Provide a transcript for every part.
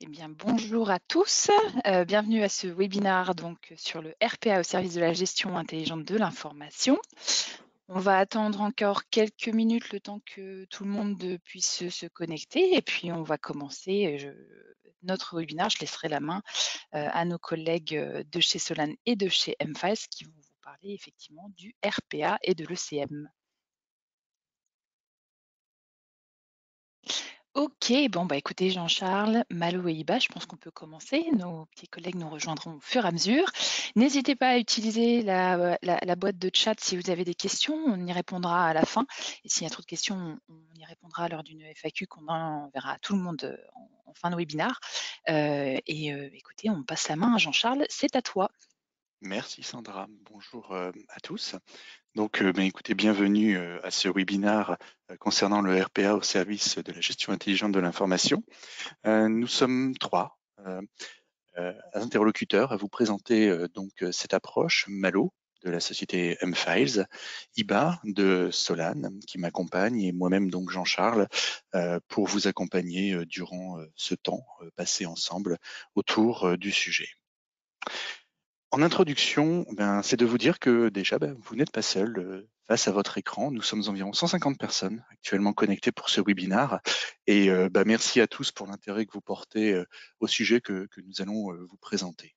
Eh bien, bonjour à tous. Bienvenue à ce webinaire donc sur le RPA au service de la gestion intelligente de l'information. On va attendre encore quelques minutes le temps que tout le monde puisse se connecter et puis on va commencer. Notre webinaire, je laisserai la main à nos collègues de chez Solane et de chez MFAS qui vont vous parler effectivement du RPA et de l'ECM. OK, bon, bah, écoutez Jean-Charles, Malo et Iba, je pense qu'on peut commencer. Nos petits collègues nous rejoindront au fur et à mesure. N'hésitez pas à utiliser la boîte de chat si vous avez des questions, on y répondra à la fin. Et s'il y a trop de questions, on y répondra lors d'une FAQ qu'on enverra à tout le monde en fin de webinaire. Écoutez, on passe la main à Jean-Charles, c'est à toi. Merci Sandra, bonjour à tous. Donc, écoutez, bienvenue à ce webinaire concernant le RPA au service de la gestion intelligente de l'information. Nous sommes trois interlocuteurs à vous présenter cette approche. Malo de la société M-Files, Iba de Solane qui m'accompagne et moi-même donc Jean-Charles pour vous accompagner durant ce temps passé ensemble autour du sujet. En introduction, c'est de vous dire que déjà, vous n'êtes pas seul face à votre écran. Nous sommes environ 150 personnes actuellement connectées pour ce webinaire. Et merci à tous pour l'intérêt que vous portez au sujet que nous allons vous présenter.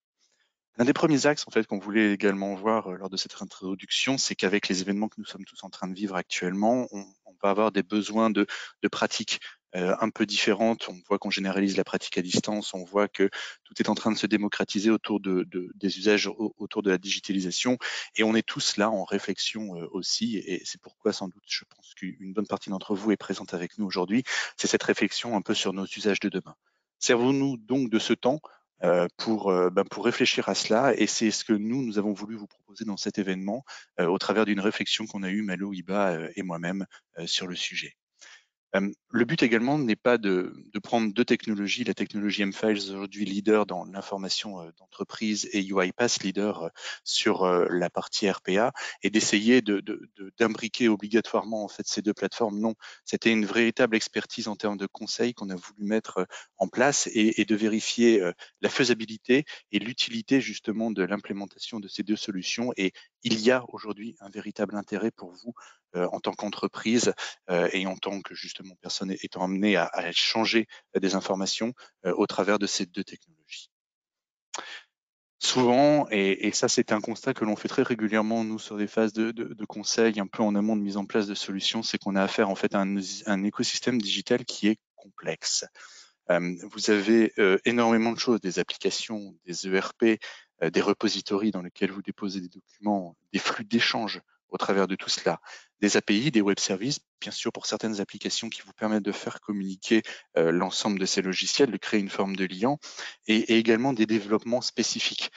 L'un des premiers axes en fait qu'on voulait également voir lors de cette introduction, c'est qu'avec les événements que nous sommes tous en train de vivre actuellement, on va avoir des besoins de pratiques un peu différentes. On voit qu'on généralise la pratique à distance, on voit que tout est en train de se démocratiser autour des usages autour de la digitalisation, et on est tous là en réflexion aussi. Et c'est pourquoi sans doute, je pense qu'une bonne partie d'entre vous est présente avec nous aujourd'hui. C'est cette réflexion un peu sur nos usages de demain. Servons-nous donc de ce temps pour réfléchir à cela, et c'est ce que nous avons voulu vous proposer dans cet événement au travers d'une réflexion qu'on a eue Malo, Iba et moi-même sur le sujet. Le but également n'est pas de prendre deux technologies, la technologie M-Files aujourd'hui leader dans l'information d'entreprise et UiPath leader sur la partie RPA, et d'essayer d'imbriquer obligatoirement en fait ces deux plateformes. Non, c'était une véritable expertise en termes de conseils qu'on a voulu mettre en place, et de vérifier la faisabilité et l'utilité justement de l'implémentation de ces deux solutions. Et il y a aujourd'hui un véritable intérêt pour vous en tant qu'entreprise et en tant que justement personne étant amenée à changer des informations au travers de ces deux technologies. Souvent, et ça c'est un constat que l'on fait très régulièrement nous sur des phases de conseil un peu en amont de mise en place de solutions, c'est qu'on a affaire en fait à un écosystème digital qui est complexe. Vous avez énormément de choses, des applications, des ERP, des repositories dans lesquels vous déposez des documents, des flux d'échange au travers de tout cela, des API, des web services, bien sûr pour certaines applications qui vous permettent de faire communiquer l'ensemble de ces logiciels, de créer une forme de lien, et également des développements spécifiques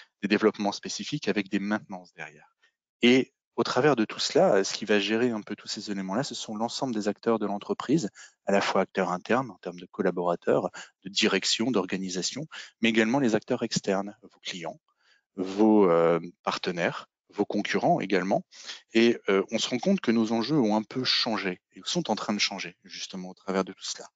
avec des maintenances derrière. Et au travers de tout cela, ce qui va gérer un peu tous ces éléments-là, ce sont l'ensemble des acteurs de l'entreprise, à la fois acteurs internes en termes de collaborateurs, de direction, d'organisation, mais également les acteurs externes, vos clients, vos partenaires, vos concurrents également. Et on se rend compte que nos enjeux ont un peu changé et sont en train de changer justement au travers de tout cela.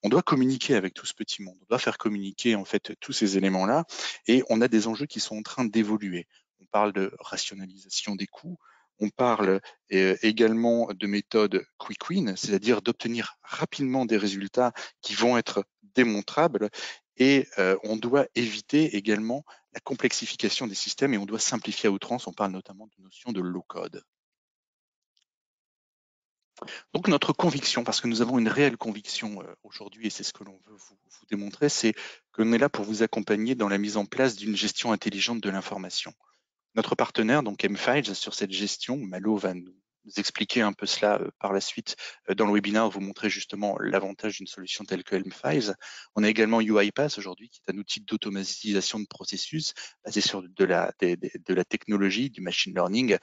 On doit communiquer avec tout ce petit monde, on doit faire communiquer en fait tous ces éléments-là, et on a des enjeux qui sont en train d'évoluer. On parle de rationalisation des coûts, on parle également de méthodes quick win, c'est-à-dire d'obtenir rapidement des résultats qui vont être démontrables, et on doit éviter également la complexification des systèmes, et on doit simplifier à outrance. On parle notamment de notion de low code. Donc notre conviction, parce que nous avons une réelle conviction aujourd'hui, et c'est ce que l'on veut vous démontrer, c'est qu'on est là pour vous accompagner dans la mise en place d'une gestion intelligente de l'information. Notre partenaire, donc M-Files, sur cette gestion, Malo va nous expliquer un peu cela par la suite dans le webinaire, vous montrer justement l'avantage d'une solution telle que M-Files. On a également UiPath aujourd'hui, qui est un outil d'automatisation de processus basé sur de la technologie, du machine learning,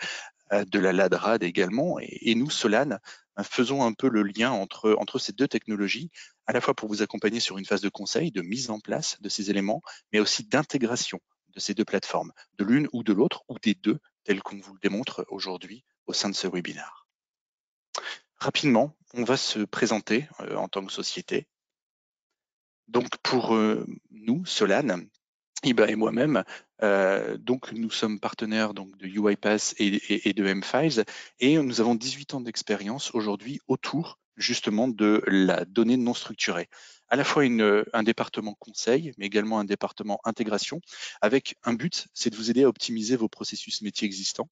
de la LADRAD également, et nous, Solane, faisons un peu le lien entre ces deux technologies, à la fois pour vous accompagner sur une phase de conseil, de mise en place de ces éléments, mais aussi d'intégration de ces deux plateformes, de l'une ou de l'autre, ou des deux, tel qu'on vous le démontre aujourd'hui au sein de ce webinaire. Rapidement, on va se présenter en tant que société. Donc pour nous, Solane, Iba et moi-même, donc nous sommes partenaires donc de UiPath et de M-Files, et nous avons 18 ans d'expérience aujourd'hui autour justement de la donnée non structurée. À la fois un département conseil, mais également un département intégration, avec un but, c'est de vous aider à optimiser vos processus métiers existants,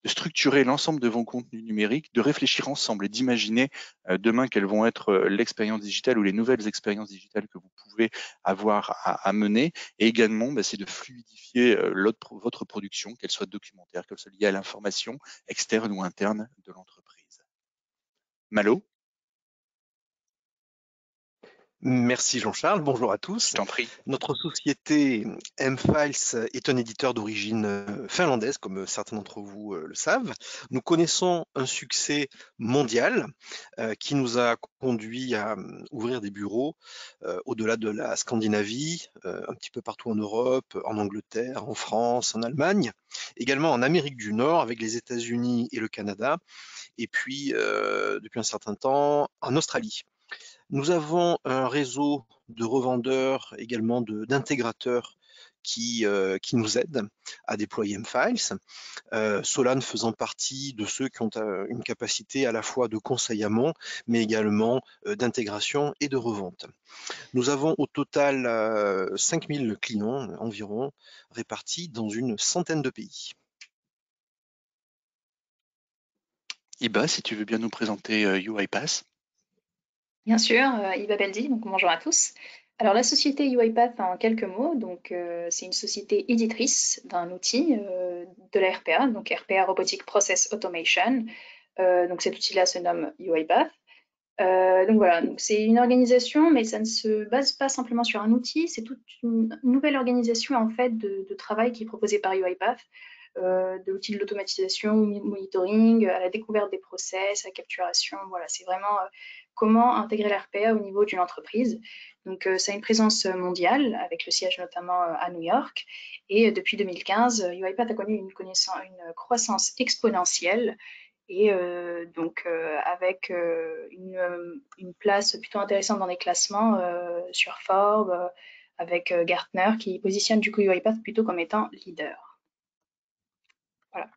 de structurer l'ensemble de vos contenus numériques, de réfléchir ensemble et d'imaginer demain quelles vont être l'expérience digitale ou les nouvelles expériences digitales que vous pouvez avoir à mener. Et également, c'est de fluidifier votre production, qu'elle soit documentaire, qu'elle soit liée à l'information externe ou interne de l'entreprise. Malo, Merci Jean-Charles, bonjour à je tous. t'en prie. Notre société M-Files est un éditeur d'origine finlandaise, comme certains d'entre vous le savent. Nous connaissons un succès mondial qui nous a conduit à ouvrir des bureaux au-delà de la Scandinavie, un petit peu partout en Europe, en Angleterre, en France, en Allemagne, également en Amérique du Nord avec les États-Unis et le Canada, et puis depuis un certain temps en Australie. Nous avons un réseau de revendeurs, également d'intégrateurs qui nous aident à déployer M-Files. Solane faisant partie de ceux qui ont une capacité à la fois de conseil amont, mais également d'intégration et de revente. Nous avons au total 5000 clients environ, répartis dans une centaine de pays. Iba, si tu veux bien nous présenter UiPath. Bien sûr, Iba Beldi, donc bonjour à tous. Alors la société UiPath en quelques mots, donc c'est une société éditrice d'un outil de la RPA, donc RPA Robotic Process Automation. Donc cet outil-là se nomme UiPath. Donc voilà, donc c'est une organisation, mais ça ne se base pas simplement sur un outil, c'est toute une nouvelle organisation en fait de travail qui est proposée par UiPath, de l'outil de l'automatisation, monitoring, à la découverte des process, à la capturation. Voilà, c'est vraiment comment intégrer l'RPA au niveau d'une entreprise. Donc ça a une présence mondiale, avec le siège notamment à New York. Et depuis 2015, UiPath a connu une croissance exponentielle. Et donc avec une place plutôt intéressante dans les classements sur Forbes, avec Gartner qui positionne du coup UiPath plutôt comme étant leader. Voilà.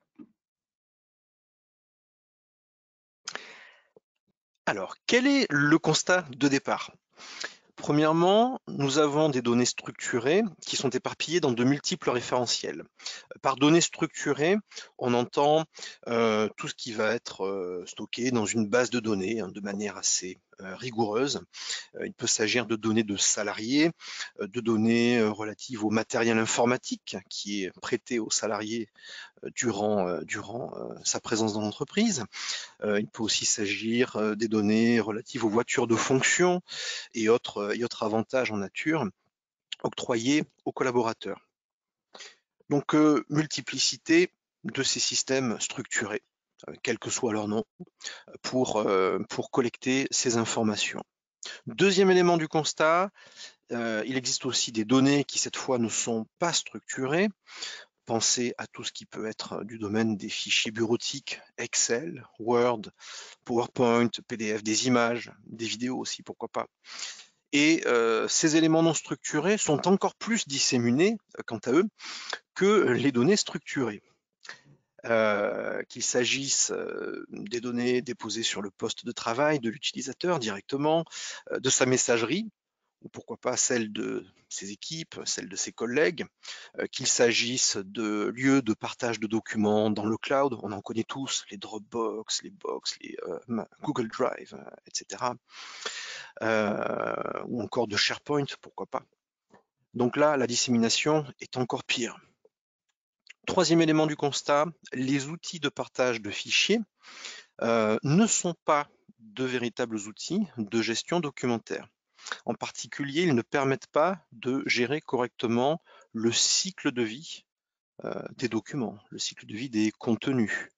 Alors, quel est le constat de départ? Premièrement, nous avons des données structurées qui sont éparpillées dans de multiples référentiels. Par données structurées, on entend tout ce qui va être stocké dans une base de données de manière assez rigoureuse. Il peut s'agir de données de salariés, de données relatives au matériel informatique qui est prêté aux salariés durant sa présence dans l'entreprise. Il peut aussi s'agir des données relatives aux voitures de fonction et autres avantages en nature octroyés aux collaborateurs. Donc, multiplicité de ces systèmes structurés, quel que soit leur nom, pour collecter ces informations. Deuxième élément du constat, il existe aussi des données qui cette fois ne sont pas structurées. Pensez à tout ce qui peut être du domaine des fichiers bureautiques, Excel, Word, PowerPoint, PDF, des images, des vidéos aussi, pourquoi pas. Et ces éléments non structurés sont encore plus disséminés, quant à eux, que les données structurées. Qu'il s'agisse des données déposées sur le poste de travail de l'utilisateur directement, de sa messagerie, ou pourquoi pas celle de ses équipes, celle de ses collègues, qu'il s'agisse de lieux de partage de documents dans le cloud, on en connaît tous, les Dropbox, les Box, les Google Drive, etc. Ou encore de SharePoint, pourquoi pas. Donc là, la dissémination est encore pire. Troisième élément du constat, les outils de partage de fichiers ne sont pas de véritables outils de gestion documentaire. En particulier, ils ne permettent pas de gérer correctement le cycle de vie des documents, le cycle de vie des contenus.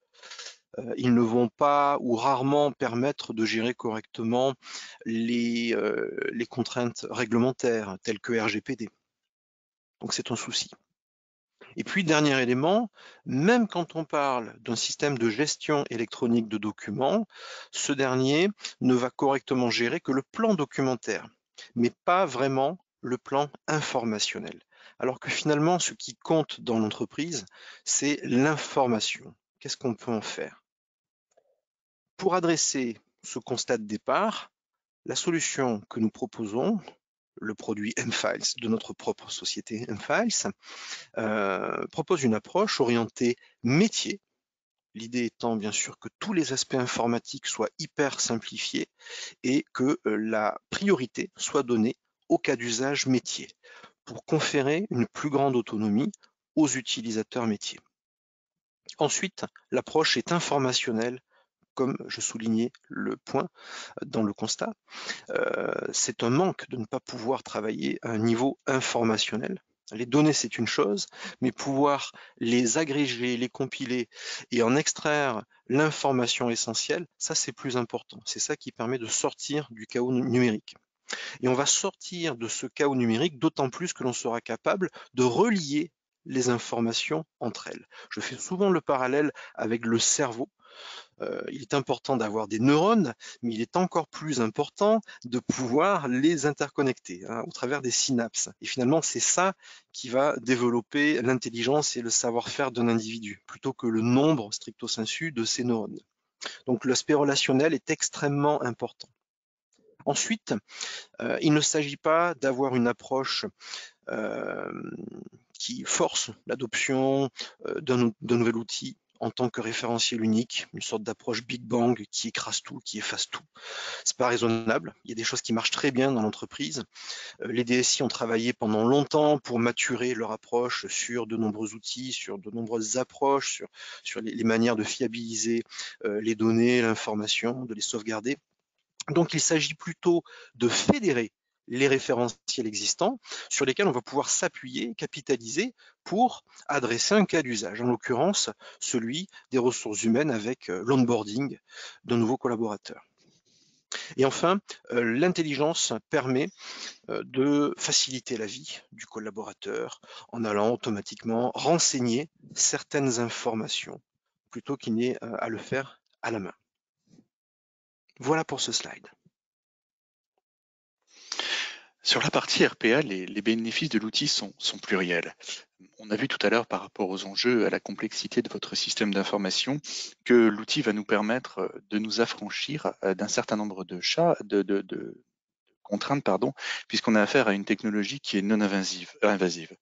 Ils ne vont pas ou rarement permettre de gérer correctement les contraintes réglementaires telles que RGPD. Donc c'est un souci. Et puis, dernier élément, même quand on parle d'un système de gestion électronique de documents, ce dernier ne va correctement gérer que le plan documentaire. mais pas vraiment le plan informationnel. Alors que finalement, ce qui compte dans l'entreprise, c'est l'information. Qu'est-ce qu'on peut en faire? Pour adresser ce constat de départ, la solution que nous proposons, le produit mFiles de notre propre société mFiles, propose une approche orientée métier. L'idée étant bien sûr que tous les aspects informatiques soient hyper simplifiés et que la priorité soit donnée au cas d'usage métier pour conférer une plus grande autonomie aux utilisateurs métiers. Ensuite, l'approche est informationnelle, comme je soulignais le point dans le constat. C'est un manque de ne pas pouvoir travailler à un niveau informationnel. Les données, c'est une chose, mais pouvoir les agréger, les compiler et en extraire l'information essentielle, ça c'est plus important. C'est ça qui permet de sortir du chaos numérique. Et on va sortir de ce chaos numérique d'autant plus que l'on sera capable de relier les informations entre elles. Je fais souvent le parallèle avec le cerveau. Il est important d'avoir des neurones, mais il est encore plus important de pouvoir les interconnecter au travers des synapses. Et finalement, c'est ça qui va développer l'intelligence et le savoir-faire d'un individu, plutôt que le nombre stricto sensu de ces neurones. Donc l'aspect relationnel est extrêmement important. Ensuite, il ne s'agit pas d'avoir une approche qui force l'adoption d'un nouvel outil en tant que référentiel unique, une sorte d'approche Big Bang qui écrase tout, qui efface tout. C'est pas raisonnable. Il y a des choses qui marchent très bien dans l'entreprise. Les DSI ont travaillé pendant longtemps pour maturer leur approche sur de nombreux outils, sur de nombreuses approches, sur les manières de fiabiliser les données, l'information, de les sauvegarder. Donc il s'agit plutôt de fédérer les référentiels existants sur lesquels on va pouvoir s'appuyer, capitaliser pour adresser un cas d'usage, en l'occurrence celui des ressources humaines avec l'onboarding d'un nouveau collaborateur. Et enfin, l'intelligence permet de faciliter la vie du collaborateur en allant automatiquement renseigner certaines informations plutôt qu'il n'ait à le faire à la main. Voilà pour ce slide. Sur la partie RPA, les bénéfices de l'outil sont pluriels. On a vu tout à l'heure par rapport aux enjeux, à la complexité de votre système d'information, que l'outil va nous permettre de nous affranchir d'un certain nombre de contraintes, puisqu'on a affaire à une technologie qui est non invasive.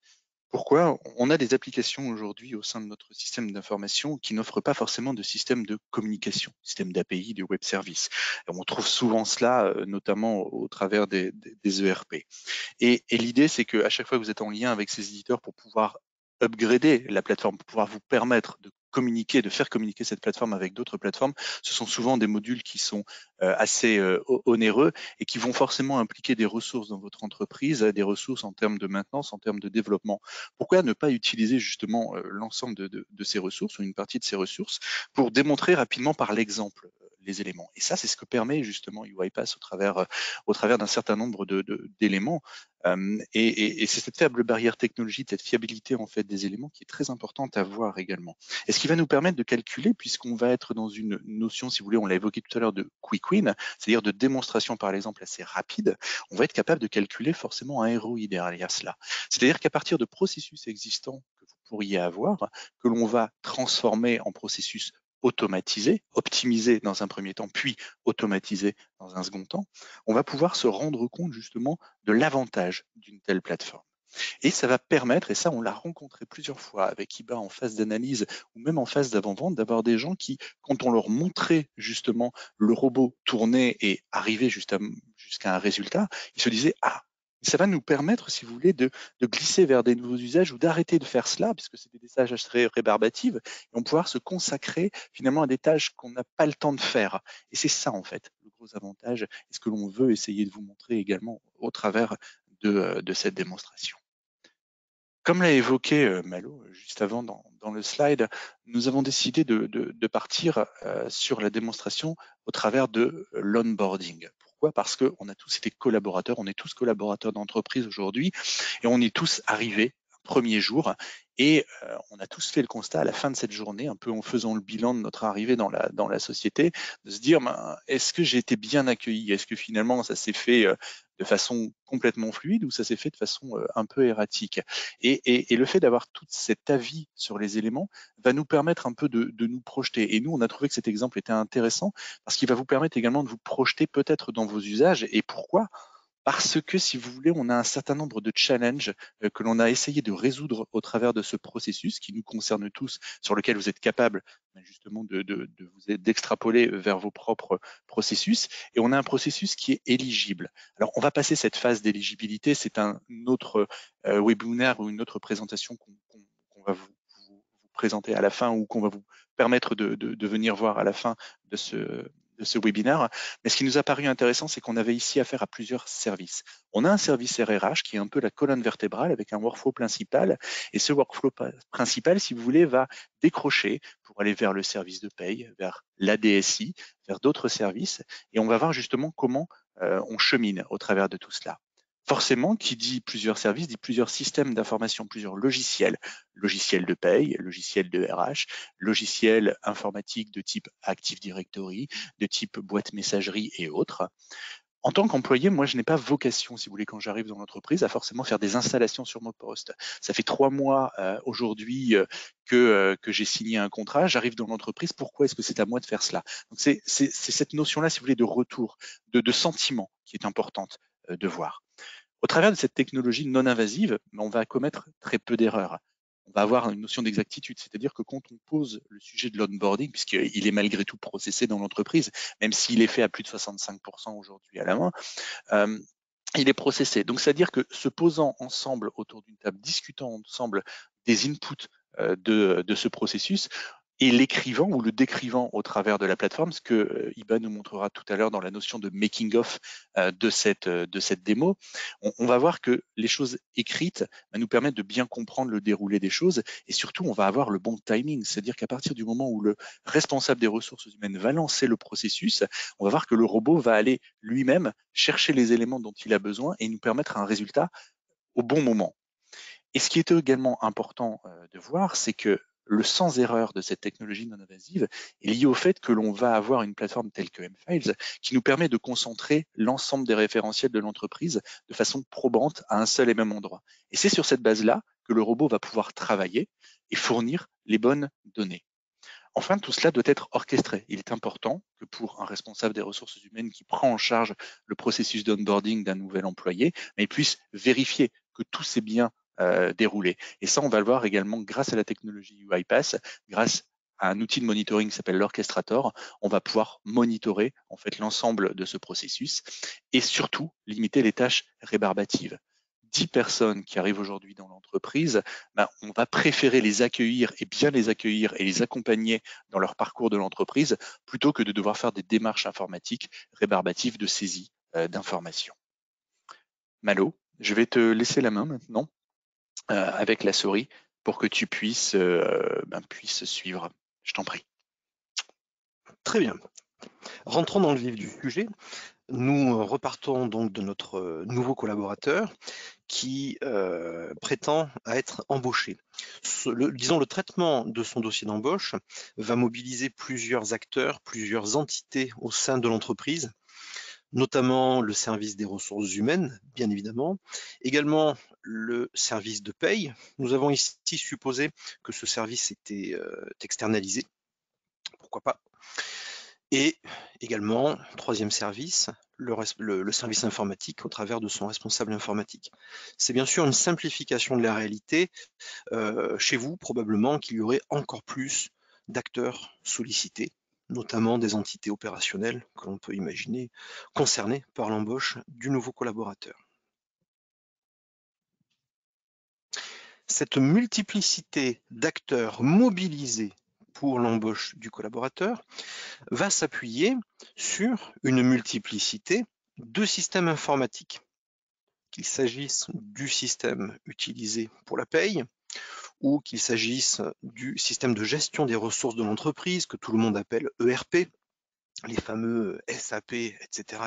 Pourquoi? On a des applications aujourd'hui au sein de notre système d'information qui n'offrent pas forcément de système de communication, système d'API, de web service. On trouve souvent cela, notamment au travers des ERP. Et l'idée, c'est qu'à chaque fois que vous êtes en lien avec ces éditeurs pour pouvoir upgrader la plateforme, pour pouvoir vous permettre de communiquer, de faire communiquer cette plateforme avec d'autres plateformes, ce sont souvent des modules qui sont assez onéreux et qui vont forcément impliquer des ressources dans votre entreprise, des ressources en termes de maintenance, en termes de développement. Pourquoi ne pas utiliser justement l'ensemble de ces ressources ou une partie de ces ressources pour démontrer rapidement par l'exemple les éléments? Et ça, c'est ce que permet justement UiPath au travers d'un certain nombre d'éléments. Et c'est cette faible barrière technologique, cette fiabilité en fait des éléments qui est très importante à voir également. Et ce qui va nous permettre de calculer, puisqu'on va être dans une notion, si vous voulez, on l'a évoqué tout à l'heure, de quick win, c'est-à-dire de démonstration par exemple assez rapide, on va être capable de calculer forcément un ROI derrière cela. C'est-à-dire qu'à partir de processus existants que vous pourriez avoir, que l'on va transformer en processus automatisé, optimisé dans un premier temps, puis automatisé dans un second temps, on va pouvoir se rendre compte justement de l'avantage d'une telle plateforme. Et ça va permettre, et ça on l'a rencontré plusieurs fois avec IBA en phase d'analyse ou même en phase d'avant-vente, d'avoir des gens qui, quand on leur montrait justement le robot tourner et arriver jusqu'à un résultat, ils se disaient « Ah, ça va nous permettre, si vous voulez, de glisser vers des nouveaux usages ou d'arrêter de faire cela, puisque c'était des tâches très rébarbatives, et on va pouvoir se consacrer finalement à des tâches qu'on n'a pas le temps de faire. » Et c'est ça en fait le gros avantage, et ce que l'on veut essayer de vous montrer également au travers de cette démonstration. Comme l'a évoqué Malo juste avant dans le slide, nous avons décidé de partir sur la démonstration au travers de l'onboarding. Pourquoi? Parce qu'on a tous été collaborateurs, on est tous collaborateurs d'entreprise aujourd'hui et on est tous arrivés premier jour. Et on a tous fait le constat à la fin de cette journée, un peu en faisant le bilan de notre arrivée dans la société, de se dire, est-ce que j'ai été bien accueilli? Est-ce que finalement ça s'est fait de façon complètement fluide ou ça s'est fait de façon un peu erratique? Et le fait d'avoir tout cet avis sur les éléments va nous permettre un peu de nous projeter. Et nous, on a trouvé que cet exemple était intéressant parce qu'il va vous permettre également de vous projeter peut-être dans vos usages. Et pourquoi? Parce que, si vous voulez, on a un certain nombre de challenges que l'on a essayé de résoudre au travers de ce processus qui nous concerne tous, sur lequel vous êtes capable justement d'extrapoler vers vos propres processus. Et on a un processus qui est éligible. Alors, on va passer cette phase d'éligibilité. C'est un autre webinaire ou une autre présentation qu'on va vous présenter à la fin ou qu'on va vous permettre de venir voir à la fin de ce webinaire. Mais ce qui nous a paru intéressant, c'est qu'on avait ici affaire à plusieurs services. On a un service RRH qui est un peu la colonne vertébrale avec un workflow principal. Et ce workflow principal, si vous voulez, va décrocher pour aller vers le service de paye, vers l'ADSI, vers d'autres services. Et on va voir justement comment on chemine au travers de tout cela. Forcément, qui dit plusieurs services, dit plusieurs systèmes d'information, plusieurs logiciels. Logiciels de paye, logiciels de RH, logiciels informatiques de type Active Directory, de type boîte messagerie et autres. En tant qu'employé, moi, je n'ai pas vocation, si vous voulez, quand j'arrive dans l'entreprise, à forcément faire des installations sur mon poste. Ça fait 3 mois aujourd'hui que j'ai signé un contrat, j'arrive dans l'entreprise, pourquoi est-ce que c'est à moi de faire cela? Donc c'est cette notion-là, si vous voulez, de retour, de sentiment qui est importante de voir. Au travers de cette technologie non invasive, on va commettre très peu d'erreurs. On va avoir une notion d'exactitude, c'est-à-dire que quand on pose le sujet de l'onboarding, puisqu'il est malgré tout processé dans l'entreprise, même s'il est fait à plus de 65% aujourd'hui à la main, il est processé. Donc, c'est-à-dire que se posant ensemble autour d'une table, discutant ensemble des inputs de ce processus, et l'écrivant ou le décrivant au travers de la plateforme, ce que Iba nous montrera tout à l'heure dans la notion de making-of de cette démo, on va voir que les choses écrites nous permettent de bien comprendre le déroulé des choses et surtout, on va avoir le bon timing, c'est-à-dire qu'à partir du moment où le responsable des ressources humaines va lancer le processus, on va voir que le robot va aller lui-même chercher les éléments dont il a besoin et nous permettre un résultat au bon moment. Et ce qui est également important de voir, c'est que le sans erreur de cette technologie non invasive est lié au fait que l'on va avoir une plateforme telle que mFiles qui nous permet de concentrer l'ensemble des référentiels de l'entreprise de façon probante à un seul et même endroit. Et c'est sur cette base-là que le robot va pouvoir travailler et fournir les bonnes données. Enfin, tout cela doit être orchestré. Il est important que pour un responsable des ressources humaines qui prend en charge le processus d'onboarding d'un nouvel employé, il puisse vérifier que tout s'est bien déroulé. Et ça, on va le voir également grâce à la technologie UiPath, grâce à un outil de monitoring qui s'appelle l'Orchestrator, on va pouvoir monitorer en fait l'ensemble de ce processus et surtout limiter les tâches rébarbatives. 10 personnes qui arrivent aujourd'hui dans l'entreprise, on va préférer les accueillir et bien les accueillir et les accompagner dans leur parcours de l'entreprise plutôt que de devoir faire des démarches informatiques rébarbatives de saisie d'informations. Malo, je vais te laisser la main maintenant avec la souris pour que tu puisses suivre. Je t'en prie. Très bien. Rentrons dans le vif du sujet. Nous repartons donc de notre nouveau collaborateur qui prétend à être embauché. Disons, le traitement de son dossier d'embauche va mobiliser plusieurs acteurs, plusieurs entités au sein de l'entreprise, notamment le service des ressources humaines, bien évidemment, également le service de paye. Nous avons ici supposé que ce service était externalisé, pourquoi pas. Et également, troisième service, le service informatique au travers de son responsable informatique. C'est bien sûr une simplification de la réalité. Chez vous, probablement qu'il y aurait encore plus d'acteurs sollicités, notamment des entités opérationnelles que l'on peut imaginer concernées par l'embauche du nouveau collaborateur. Cette multiplicité d'acteurs mobilisés pour l'embauche du collaborateur va s'appuyer sur une multiplicité de systèmes informatiques, qu'il s'agisse du système utilisé pour la paye ou qu'il s'agisse du système de gestion des ressources de l'entreprise que tout le monde appelle ERP, les fameux SAP, etc.,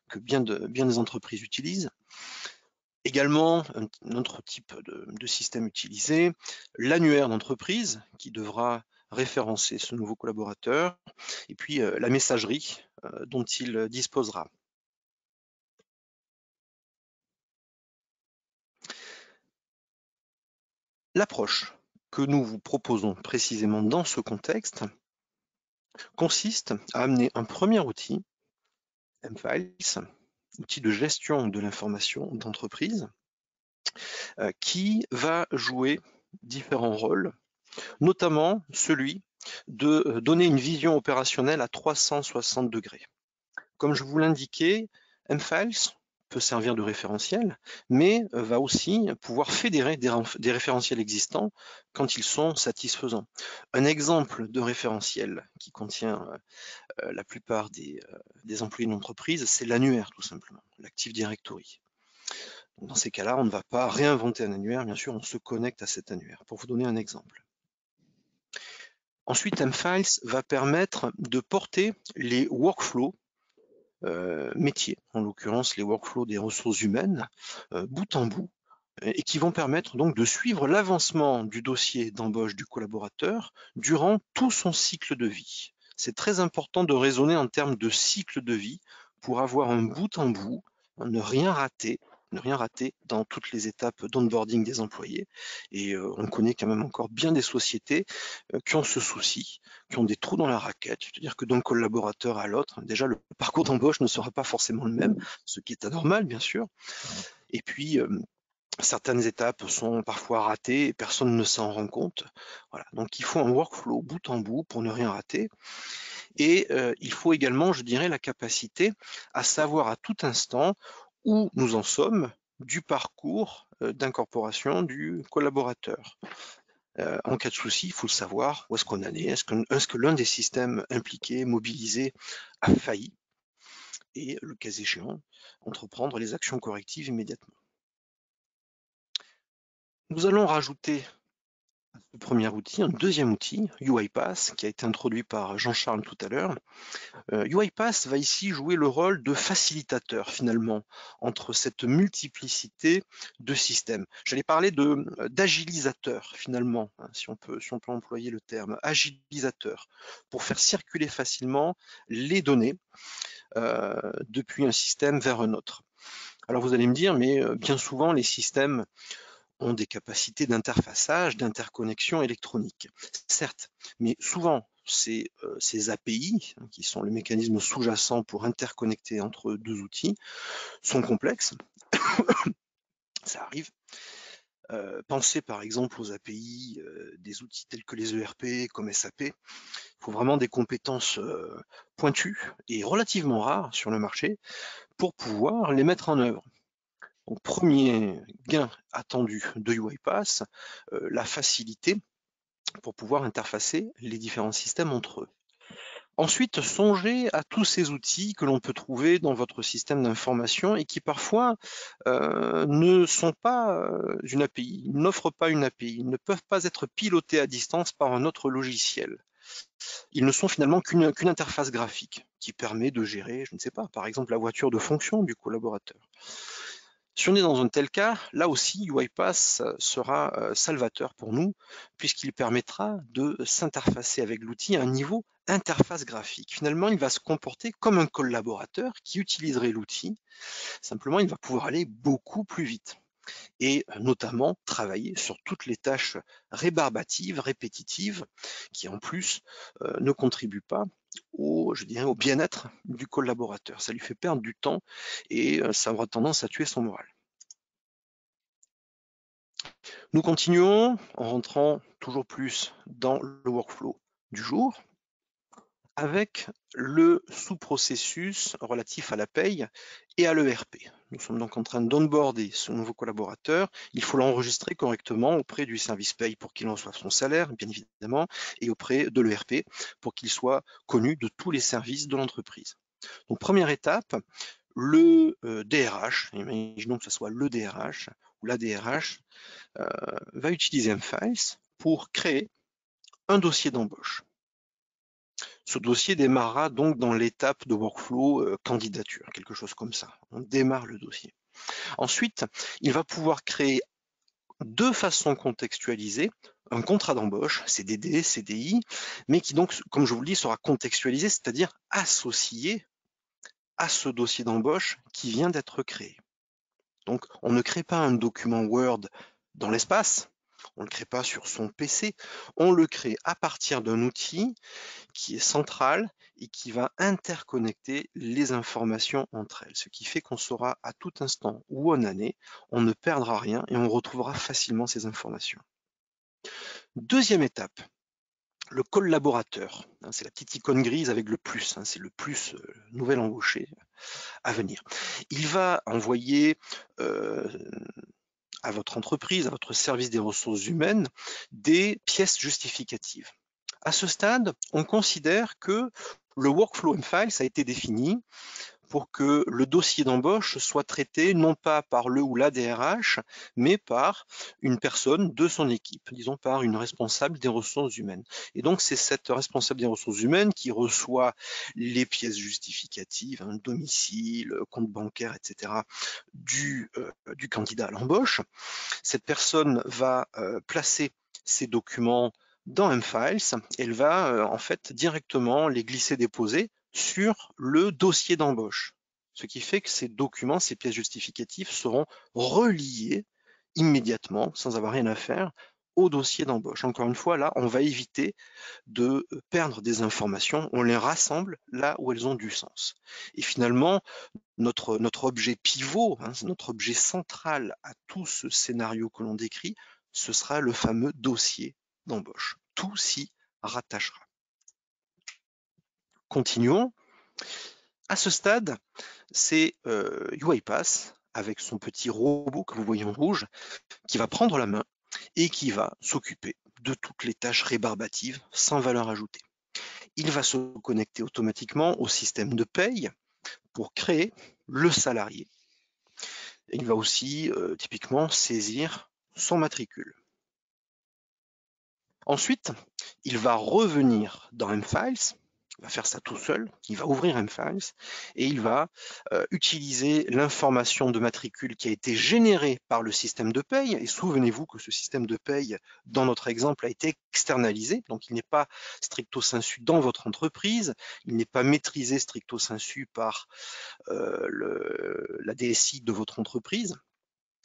que bien des entreprises utilisent, Également, un autre type de système utilisé, l'annuaire d'entreprise qui devra référencer ce nouveau collaborateur, et puis la messagerie dont il disposera. L'approche que nous vous proposons précisément dans ce contexte consiste à amener un premier outil, mFiles, outil de gestion de l'information d'entreprise, qui va jouer différents rôles, notamment celui de donner une vision opérationnelle à 360 degrés. Comme je vous l'indiquais, mFiles peut servir de référentiel, mais va aussi pouvoir fédérer des référentiels existants quand ils sont satisfaisants. Un exemple de référentiel qui contient la plupart des employés de l'entreprise, c'est l'annuaire tout simplement, l'Active Directory. Donc, dans ces cas-là, on ne va pas réinventer un annuaire, bien sûr, on se connecte à cet annuaire, pour vous donner un exemple. Ensuite, mFiles va permettre de porter les workflows métiers, en l'occurrence les workflows des ressources humaines, bout en bout, et qui vont permettre donc de suivre l'avancement du dossier d'embauche du collaborateur durant tout son cycle de vie. C'est très important de raisonner en termes de cycle de vie pour avoir un bout en bout, ne rien rater dans toutes les étapes d'onboarding des employés. Et on connaît quand même encore bien des sociétés qui ont ce souci, qui ont des trous dans la raquette, c'est-à-dire que d'un collaborateur à l'autre, déjà le parcours d'embauche ne sera pas forcément le même, ce qui est anormal bien sûr. Et puis certaines étapes sont parfois ratées et personne ne s'en rend compte. Voilà. Donc il faut un workflow bout en bout pour ne rien rater. Et il faut également, je dirais, la capacité à savoir à tout instant où nous en sommes du parcours d'incorporation du collaborateur. En cas de souci, il faut savoir où est-ce qu'on en est, est-ce que l'un des systèmes impliqués, mobilisés, a failli, et le cas échéant, entreprendre les actions correctives immédiatement. Nous allons rajouter le premier outil, un deuxième outil, UiPath, qui a été introduit par Jean-Charles tout à l'heure. UiPath va ici jouer le rôle de facilitateur finalement entre cette multiplicité de systèmes. J'allais parler d'agilisateur finalement, hein, si on peut employer le terme, agilisateur, pour faire circuler facilement les données depuis un système vers un autre. Alors vous allez me dire, mais bien souvent les systèmes ont des capacités d'interfaçage, d'interconnexion électronique. Certes, mais souvent, ces API, qui sont le mécanisme sous-jacent pour interconnecter entre deux outils, sont complexes. Ça arrive. Pensez par exemple aux API des outils tels que les ERP comme SAP. Il faut vraiment des compétences pointues et relativement rares sur le marché pour pouvoir les mettre en œuvre. Donc, premier gain attendu de UiPath, la facilité pour pouvoir interfacer les différents systèmes entre eux. Ensuite, songez à tous ces outils que l'on peut trouver dans votre système d'information et qui parfois ne sont pas une API, n'offrent pas une API, ils ne peuvent pas être pilotés à distance par un autre logiciel. Ils ne sont finalement qu'une interface graphique qui permet de gérer, je ne sais pas, par exemple la voiture de fonction du collaborateur. Si on est dans un tel cas, là aussi, UiPath sera salvateur pour nous, puisqu'il permettra de s'interfacer avec l'outil à un niveau interface graphique. Finalement, il va se comporter comme un collaborateur qui utiliserait l'outil. Simplement, il va pouvoir aller beaucoup plus vite et notamment travailler sur toutes les tâches rébarbatives, répétitives, qui en plus ne contribuent pas au bien-être du collaborateur. Ça lui fait perdre du temps et ça aura tendance à tuer son moral. Nous continuons en rentrant toujours plus dans le workflow du jour avec le sous-processus relatif à la paye et à l'ERP. Nous sommes donc en train d'onboarder ce nouveau collaborateur. Il faut l'enregistrer correctement auprès du service paye pour qu'il reçoive son salaire, bien évidemment, et auprès de l'ERP pour qu'il soit connu de tous les services de l'entreprise. Donc, première étape, le DRH, imaginons que ce soit le DRH ou la DRH, va utiliser mFiles pour créer un dossier d'embauche. Ce dossier démarrera donc dans l'étape de workflow candidature, quelque chose comme ça. On démarre le dossier. Ensuite, il va pouvoir créer de façon contextualisée un contrat d'embauche, CDD, CDI, mais qui donc, comme je vous le dis, sera contextualisé, c'est-à-dire associé à ce dossier d'embauche qui vient d'être créé. Donc, on ne crée pas un document Word dans l'espace, on ne le crée pas sur son PC, on le crée à partir d'un outil qui est central et qui va interconnecter les informations entre elles, ce qui fait qu'on saura à tout instant où on en est, on ne perdra rien et on retrouvera facilement ces informations. Deuxième étape, le collaborateur. C'est la petite icône grise avec le plus, c'est le plus nouvel embauché à venir. Il va envoyer à votre entreprise, à votre service des ressources humaines, des pièces justificatives. À ce stade, on considère que le workflow M-Files a été défini pour que le dossier d'embauche soit traité non pas par le ou la DRH, mais par une personne de son équipe, disons par une responsable des ressources humaines. Et donc c'est cette responsable des ressources humaines qui reçoit les pièces justificatives, domicile, compte bancaire, etc., du candidat à l'embauche. Cette personne va placer ces documents dans M-Files, elle va en fait directement les glisser-déposer sur le dossier d'embauche. Ce qui fait que ces documents, ces pièces justificatives seront reliés immédiatement, sans avoir rien à faire, au dossier d'embauche. Encore une fois, là, on va éviter de perdre des informations, on les rassemble là où elles ont du sens. Et finalement, notre objet pivot, notre objet central à tout ce scénario que l'on décrit, ce sera le fameux dossier d'embauche. Tout s'y rattachera. Continuons. À ce stade, c'est UiPath avec son petit robot que vous voyez en rouge qui va prendre la main et qui va s'occuper de toutes les tâches rébarbatives sans valeur ajoutée. Il va se connecter automatiquement au système de paye pour créer le salarié. Et il va aussi typiquement saisir son matricule. Ensuite, il va revenir dans M-Files, il va faire ça tout seul, il va ouvrir M-Files et il va utiliser l'information de matricule qui a été générée par le système de paye. Et souvenez-vous que ce système de paye, dans notre exemple, a été externalisé, donc il n'est pas stricto sensu dans votre entreprise, il n'est pas maîtrisé stricto sensu par la DSI de votre entreprise.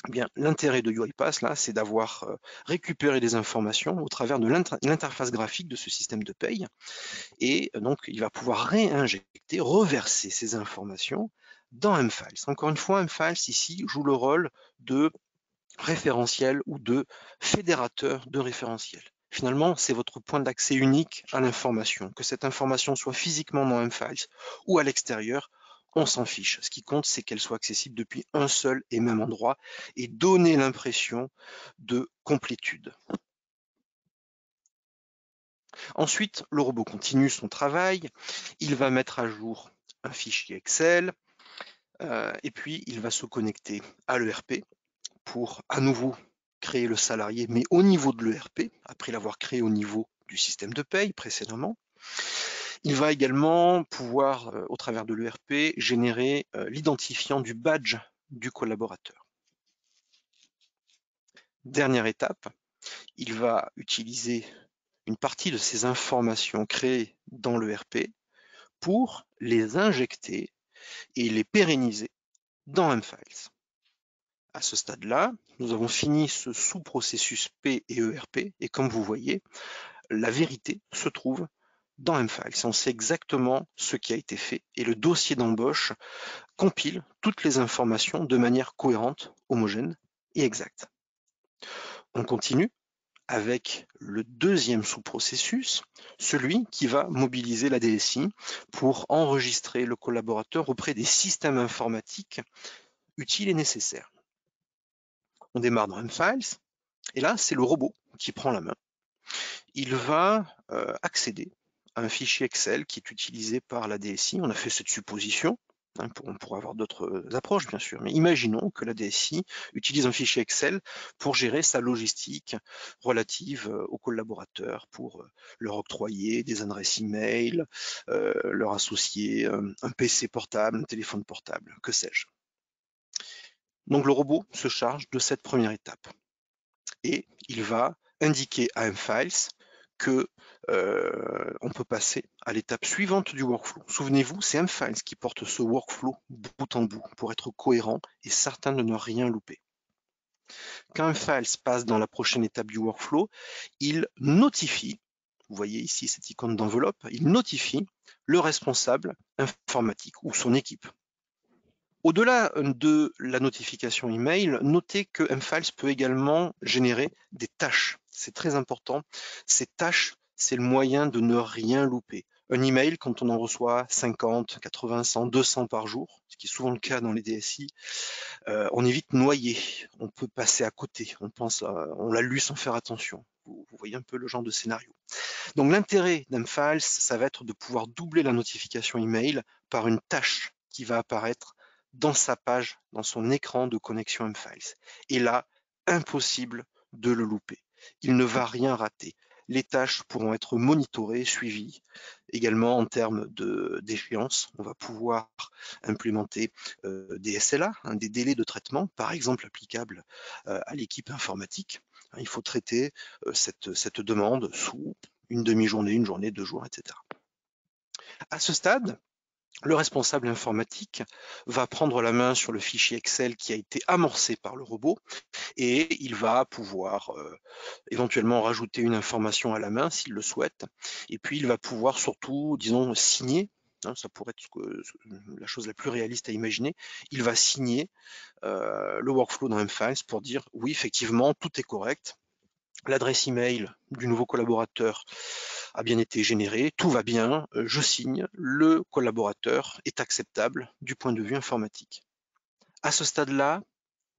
Eh bien, l'intérêt de UiPath, là, c'est d'avoir récupéré des informations au travers de l'interface graphique de ce système de paye. Et donc, il va pouvoir réinjecter, reverser ces informations dans M-Files. Encore une fois, M-Files, ici, joue le rôle de référentiel ou de fédérateur de référentiel. Finalement, c'est votre point d'accès unique à l'information. Que cette information soit physiquement dans M-Files ou à l'extérieur, on s'en fiche. Ce qui compte, c'est qu'elle soit accessible depuis un seul et même endroit et donner l'impression de complétude. Ensuite, le robot continue son travail. Il va mettre à jour un fichier Excel et puis il va se connecter à l'ERP pour à nouveau créer le salarié, mais au niveau de l'ERP, après l'avoir créé au niveau du système de paye précédemment. Il va également pouvoir, au travers de l'ERP, générer l'identifiant du badge du collaborateur. Dernière étape, il va utiliser une partie de ces informations créées dans l'ERP pour les injecter et les pérenniser dans M-Files. À ce stade-là, nous avons fini ce sous-processus P et ERP, et comme vous voyez, la vérité se trouve dans M-Files. On sait exactement ce qui a été fait et le dossier d'embauche compile toutes les informations de manière cohérente, homogène et exacte. On continue avec le deuxième sous-processus, celui qui va mobiliser la DSI pour enregistrer le collaborateur auprès des systèmes informatiques utiles et nécessaires. On démarre dans M-Files, et là, c'est le robot qui prend la main. Il va accéder à un fichier Excel qui est utilisé par la DSI. On a fait cette supposition, on pourrait avoir d'autres approches bien sûr, mais imaginons que la DSI utilise un fichier Excel pour gérer sa logistique relative aux collaborateurs, pour leur octroyer des adresses email, leur associer un PC portable, un téléphone portable, que sais-je. Donc le robot se charge de cette première étape et il va indiquer à mFiles que on peut passer à l'étape suivante du workflow. Souvenez-vous, c'est mFiles qui porte ce workflow bout en bout pour être cohérent et certain de ne rien louper. Quand mFiles passe dans la prochaine étape du workflow, il notifie, vous voyez ici cette icône d'enveloppe, il notifie le responsable informatique ou son équipe. Au-delà de la notification email, notez que mFiles peut également générer des tâches. C'est très important. Ces tâches, c'est le moyen de ne rien louper. Un email, quand on en reçoit 50, 80, 100, 200 par jour, ce qui est souvent le cas dans les DSI, on est vite noyé. On peut passer à côté. On l'a lu sans faire attention. Vous voyez un peu le genre de scénario. Donc l'intérêt d'mFiles, ça va être de pouvoir doubler la notification email par une tâche qui va apparaître dans sa page, dans son écran de connexion mFiles. Et là, impossible de le louper. Il ne va rien rater. Les tâches pourront être monitorées, suivies. Également en termes d'échéance, on va pouvoir implémenter des SLA, des délais de traitement, par exemple applicables à l'équipe informatique. Il faut traiter cette demande sous une demi-journée, une journée, 2 jours, etc. À ce stade, le responsable informatique va prendre la main sur le fichier Excel qui a été amorcé par le robot et il va pouvoir éventuellement rajouter une information à la main s'il le souhaite. Et puis il va pouvoir surtout, disons, signer, ça pourrait être la chose la plus réaliste à imaginer, il va signer le workflow dans mFiles pour dire oui, effectivement, tout est correct. L'adresse email du nouveau collaborateur a bien été générée, tout va bien, je signe, le collaborateur est acceptable du point de vue informatique. À ce stade-là,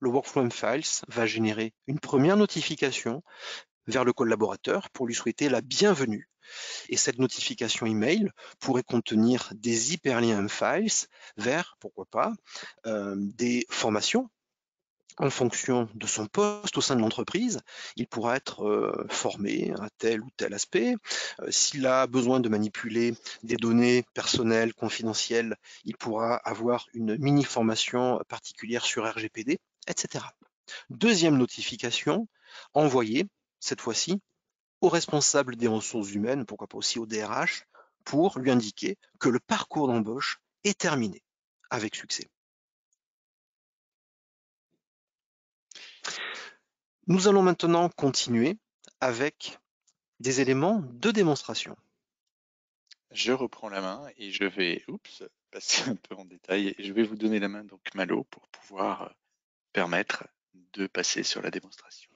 le workflow mFiles va générer une première notification vers le collaborateur pour lui souhaiter la bienvenue. Et cette notification email pourrait contenir des hyperliens mFiles vers, pourquoi pas, des formations. En fonction de son poste au sein de l'entreprise, il pourra être formé à tel ou tel aspect. S'il a besoin de manipuler des données personnelles, confidentielles, il pourra avoir une mini-formation particulière sur RGPD, etc. Deuxième notification, envoyée, cette fois-ci, au responsable des ressources humaines, pourquoi pas aussi au DRH, pour lui indiquer que le parcours d'embauche est terminé avec succès. Nous allons maintenant continuer avec des éléments de démonstration. Je reprends la main et je vais passer un peu en détail et je vais vous donner la main, donc Malo, pour pouvoir permettre de passer sur la démonstration.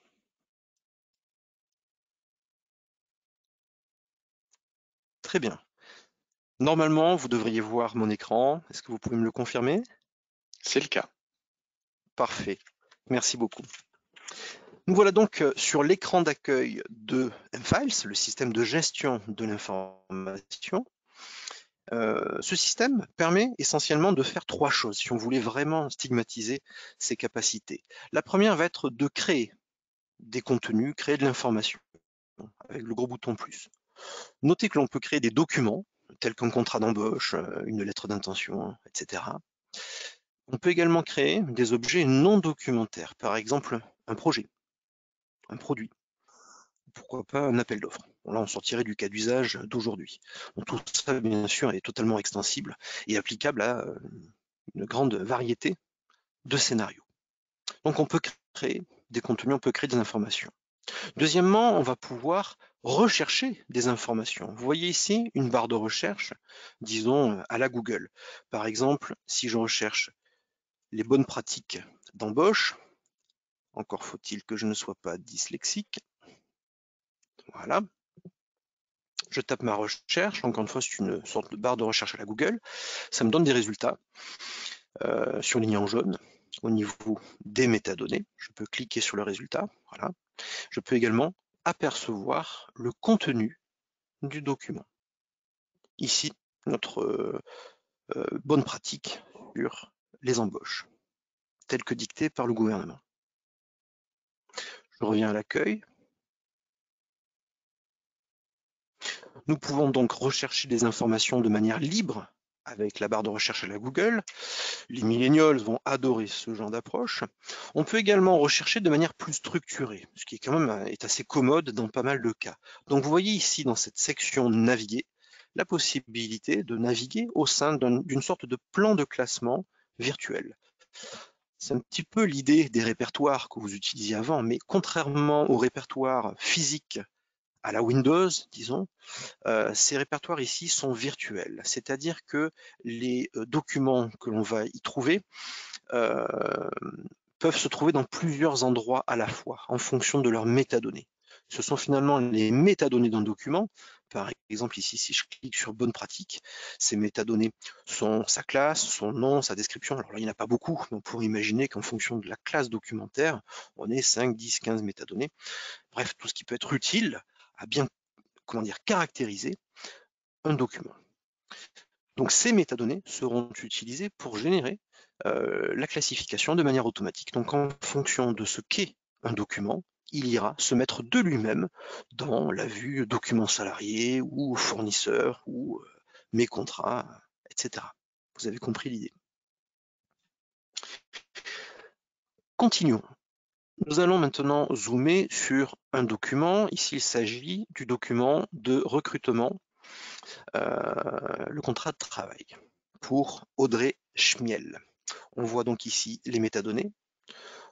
Très bien. Normalement, vous devriez voir mon écran. Est-ce que vous pouvez me le confirmer? C'est le cas. Parfait. Merci beaucoup. Nous voilà donc sur l'écran d'accueil de mFiles, le système de gestion de l'information. Ce système permet essentiellement de faire 3 choses si on voulait vraiment stigmatiser ses capacités. La première va être de créer des contenus, créer de l'information avec le gros bouton plus. Notez que l'on peut créer des documents tels qu'un contrat d'embauche, une lettre d'intention, etc. On peut également créer des objets non documentaires, par exemple un projet, un produit, pourquoi pas un appel d'offres. Bon, là, on sortirait du cas d'usage d'aujourd'hui. Tout ça, bien sûr, est totalement extensible et applicable à une grande variété de scénarios. Donc, on peut créer des contenus, on peut créer des informations. Deuxièmement, on va pouvoir rechercher des informations. Vous voyez ici une barre de recherche, disons à la Google. Par exemple, si je recherche les bonnes pratiques d'embauche, encore faut-il que je ne sois pas dyslexique. Voilà. Je tape ma recherche, encore une fois, c'est une sorte de barre de recherche à la Google. Ça me donne des résultats surlignés en jaune au niveau des métadonnées. Je peux cliquer sur le résultat. Voilà. Je peux également apercevoir le contenu du document. Ici, notre bonne pratique sur les embauches, telle que dictée par le gouvernement. Je reviens à l'accueil. Nous pouvons donc rechercher des informations de manière libre avec la barre de recherche à la Google. Les millennials vont adorer ce genre d'approche. On peut également rechercher de manière plus structurée, ce qui quand même est assez commode dans pas mal de cas. Donc vous voyez ici dans cette section naviguer, la possibilité de naviguer au sein d'une sorte de plan de classement virtuel. C'est un petit peu l'idée des répertoires que vous utilisiez avant, mais contrairement aux répertoires physiques à la Windows, disons, ces répertoires ici sont virtuels, c'est-à-dire que les documents que l'on va y trouver peuvent se trouver dans plusieurs endroits à la fois, en fonction de leurs métadonnées. Ce sont finalement les métadonnées d'un document. Par exemple, ici, si je clique sur Bonne pratique, ces métadonnées sont sa classe, son nom, sa description. Alors là, il n'y en a pas beaucoup, mais on pourrait imaginer qu'en fonction de la classe documentaire, on ait 5, 10, 15 métadonnées. Bref, tout ce qui peut être utile à bien, caractériser un document. Donc ces métadonnées seront utilisées pour générer la classification de manière automatique. Donc en fonction de ce qu'est un document, il ira se mettre de lui-même dans la vue document salarié ou fournisseur ou mes contrats, etc. Vous avez compris l'idée. Continuons. Nous allons maintenant zoomer sur un document. Ici, il s'agit du document de recrutement, le contrat de travail pour Audrey Schmiel. On voit donc ici les métadonnées.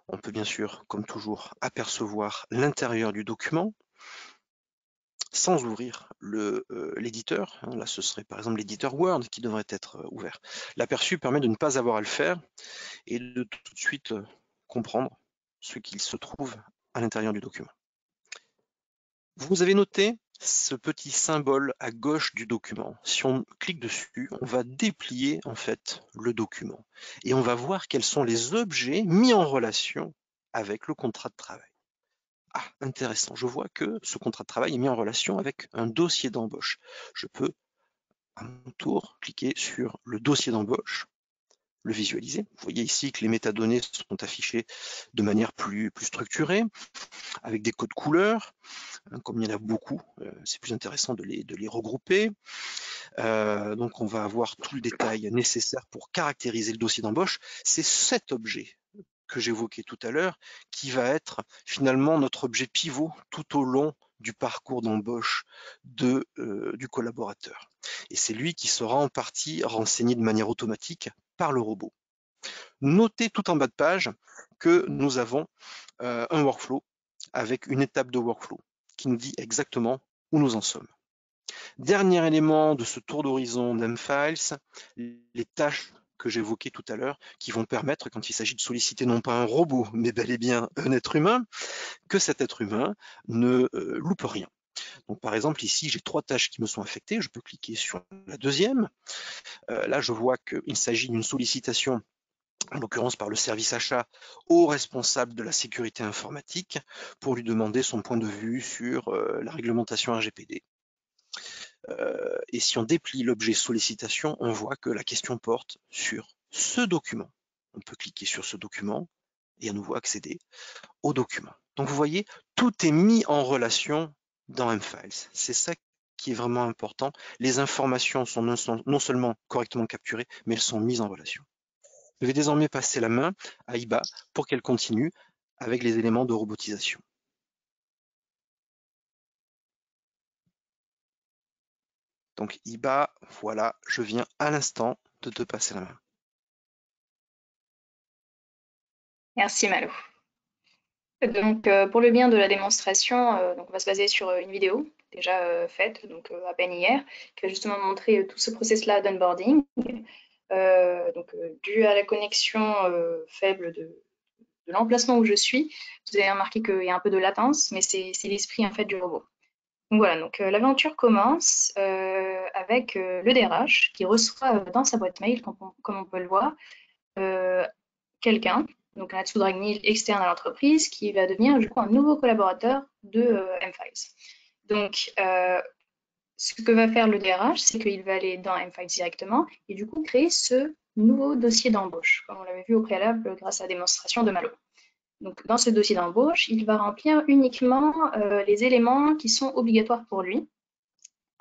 On peut bien sûr, comme toujours, apercevoir l'intérieur du document sans ouvrir l'éditeur. Là, ce serait par exemple l'éditeur Word qui devrait être ouvert. L'aperçu permet de ne pas avoir à le faire et de tout de suite comprendre ce qu'il se trouve à l'intérieur du document. Vous avez noté ce petit symbole à gauche du document. Si on clique dessus, on va déplier en fait le document et on va voir quels sont les objets mis en relation avec le contrat de travail. Ah, intéressant, je vois que ce contrat de travail est mis en relation avec un dossier d'embauche. Je peux à mon tour cliquer sur le dossier d'embauche, le visualiser. Vous voyez ici que les métadonnées sont affichées de manière plus structurée, avec des codes couleurs. Comme il y en a beaucoup, c'est plus intéressant de les regrouper. Donc on va avoir tout le détail nécessaire pour caractériser le dossier d'embauche. C'est cet objet que j'évoquais tout à l'heure qui va être finalement notre objet pivot tout au long du parcours d'embauche du collaborateur. Et c'est lui qui sera en partie renseigné de manière automatique par le robot. Notez tout en bas de page que nous avons un workflow avec une étape de workflow qui nous dit exactement où nous en sommes. Dernier élément de ce tour d'horizon d'M-Files, les tâches que j'évoquais tout à l'heure, qui vont permettre, quand il s'agit de solliciter non pas un robot, mais bel et bien un être humain, que cet être humain ne loupe rien. Donc par exemple ici, j'ai 3 tâches qui me sont affectées, je peux cliquer sur la deuxième. Là, je vois qu'il s'agit d'une sollicitation, en l'occurrence par le service achat, au responsable de la sécurité informatique pour lui demander son point de vue sur la réglementation RGPD. Et si on déplie l'objet sollicitation, on voit que la question porte sur ce document. On peut cliquer sur ce document et à nouveau accéder au document. Donc vous voyez, tout est mis en relation dans M-Files. C'est ça qui est vraiment important. Les informations sont non seulement correctement capturées, mais elles sont mises en relation. Je vais désormais passer la main à Iba pour qu'elle continue avec les éléments de robotisation. Donc Iba, voilà, je viens à l'instant de te passer la main. Merci Malo. Donc pour le bien de la démonstration, donc on va se baser sur une vidéo déjà faite, donc à peine hier, qui va justement montrer tout ce process-là d'onboarding. Dû à la connexion faible de l'emplacement où je suis, vous avez remarqué qu'il y a un peu de latence, mais c'est l'esprit en fait du robot. Donc voilà, donc l'aventure commence avec le DRH qui reçoit dans sa boîte mail, comme on peut le voir, quelqu'un, donc un Natsu Dragnil externe à l'entreprise, qui va devenir du coup un nouveau collaborateur de M-Files. Donc ce que va faire le DRH, c'est qu'il va aller dans M-Files directement et du coup créer ce nouveau dossier d'embauche, comme on l'avait vu au préalable grâce à la démonstration de Malo. Donc dans ce dossier d'embauche, il va remplir uniquement les éléments qui sont obligatoires pour lui,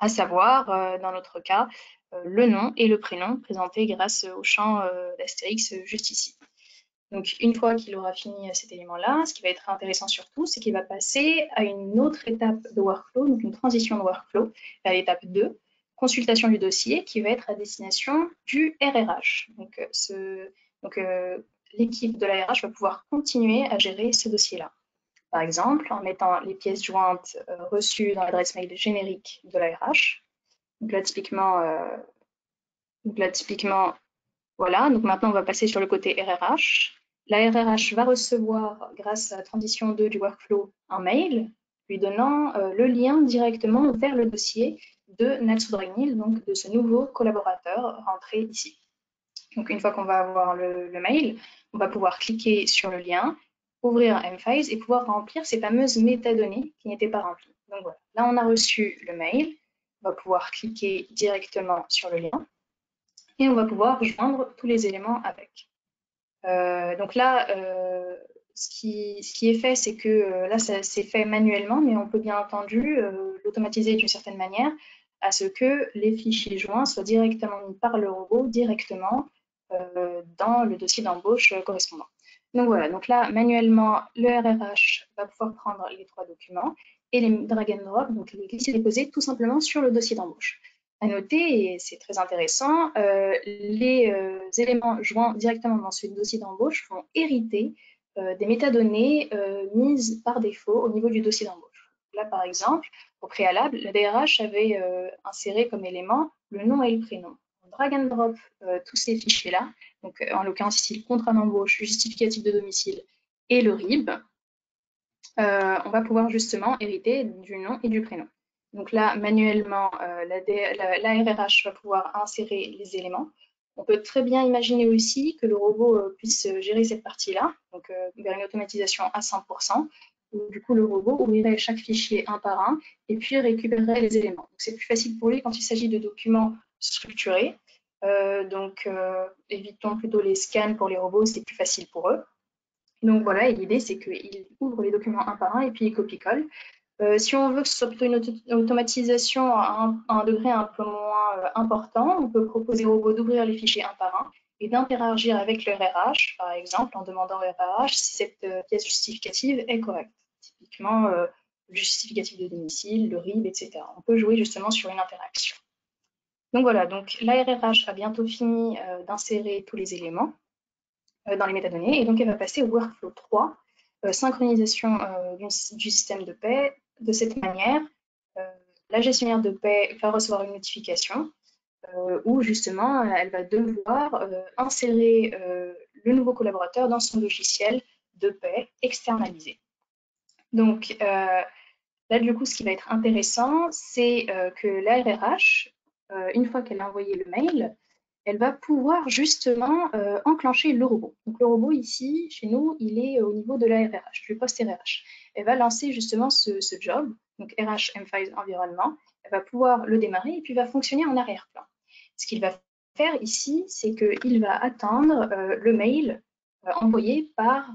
à savoir, dans notre cas, le nom et le prénom présentés grâce au champ d'Astérix juste ici. Donc, une fois qu'il aura fini cet élément-là, ce qui va être intéressant surtout, c'est qu'il va passer à une autre étape de workflow, donc une transition de workflow, à l'étape 2, consultation du dossier, qui va être à destination du RRH. Donc, l'équipe de la RH va pouvoir continuer à gérer ce dossier-là. Par exemple, en mettant les pièces jointes reçues dans l'adresse mail générique de la RH. Donc là, typiquement, voilà. Donc maintenant, on va passer sur le côté RRH. La RRH va recevoir, grâce à la transition 2 du workflow, un mail lui donnant le lien directement vers le dossier de Natsu Dragneel, donc de ce nouveau collaborateur rentré ici. Donc une fois qu'on va avoir le mail, on va pouvoir cliquer sur le lien, ouvrir M-Files et pouvoir remplir ces fameuses métadonnées qui n'étaient pas remplies. Donc voilà, là on a reçu le mail, on va pouvoir cliquer directement sur le lien et on va pouvoir joindre tous les éléments avec. Donc là, ce qui est fait, c'est que là, c'est fait manuellement, mais on peut bien entendu l'automatiser d'une certaine manière à ce que les fichiers joints soient directement mis par le robot directement dans le dossier d'embauche correspondant. Donc voilà, donc là, manuellement, le RRH va pouvoir prendre les 3 documents et les drag and drop, donc les glisser-déposer tout simplement sur le dossier d'embauche. À noter, et c'est très intéressant, les éléments joints directement dans ce dossier d'embauche vont hériter des métadonnées mises par défaut au niveau du dossier d'embauche. Là, par exemple, au préalable, la DRH avait inséré comme élément le nom et le prénom. On drag and drop tous ces fichiers-là, donc en l'occurrence ici le contrat d'embauche, le justificatif de domicile et le RIB. On va pouvoir justement hériter du nom et du prénom. Donc là, manuellement, la RRH va pouvoir insérer les éléments. On peut très bien imaginer aussi que le robot puisse gérer cette partie-là, donc vers une automatisation à 100%, où du coup le robot ouvrirait chaque fichier un par un et puis récupérerait les éléments. Donc c'est plus facile pour lui quand il s'agit de documents structurés. Évitons plutôt les scans pour les robots, c'est plus facile pour eux. Donc voilà, et l'idée c'est qu'il ouvre les documents un par un et puis il copie-colle. Si on veut que ce soit plutôt une automatisation à un degré un peu moins important, on peut proposer au robot d'ouvrir les fichiers un par un et d'interagir avec le RRH, par exemple, en demandant au RRH si cette pièce justificative est correcte. Typiquement, le justificatif de domicile, le RIB, etc. On peut jouer justement sur une interaction. Donc voilà, donc la RRH a bientôt fini d'insérer tous les éléments dans les métadonnées, et donc elle va passer au workflow 3, synchronisation du système de paie. De cette manière, la gestionnaire de paie va recevoir une notification où justement elle va devoir insérer le nouveau collaborateur dans son logiciel de paie externalisé. Donc là du coup ce qui va être intéressant, c'est que la RRH, une fois qu'elle a envoyé le mail, elle va pouvoir justement enclencher le robot. Donc le robot ici, chez nous, il est au niveau de la RRH, du poste RRH. Elle va lancer justement ce job, donc RH M-Files environnement. Elle va pouvoir le démarrer et puis va fonctionner en arrière-plan. Ce qu'il va faire ici, c'est qu'il va attendre le mail envoyé par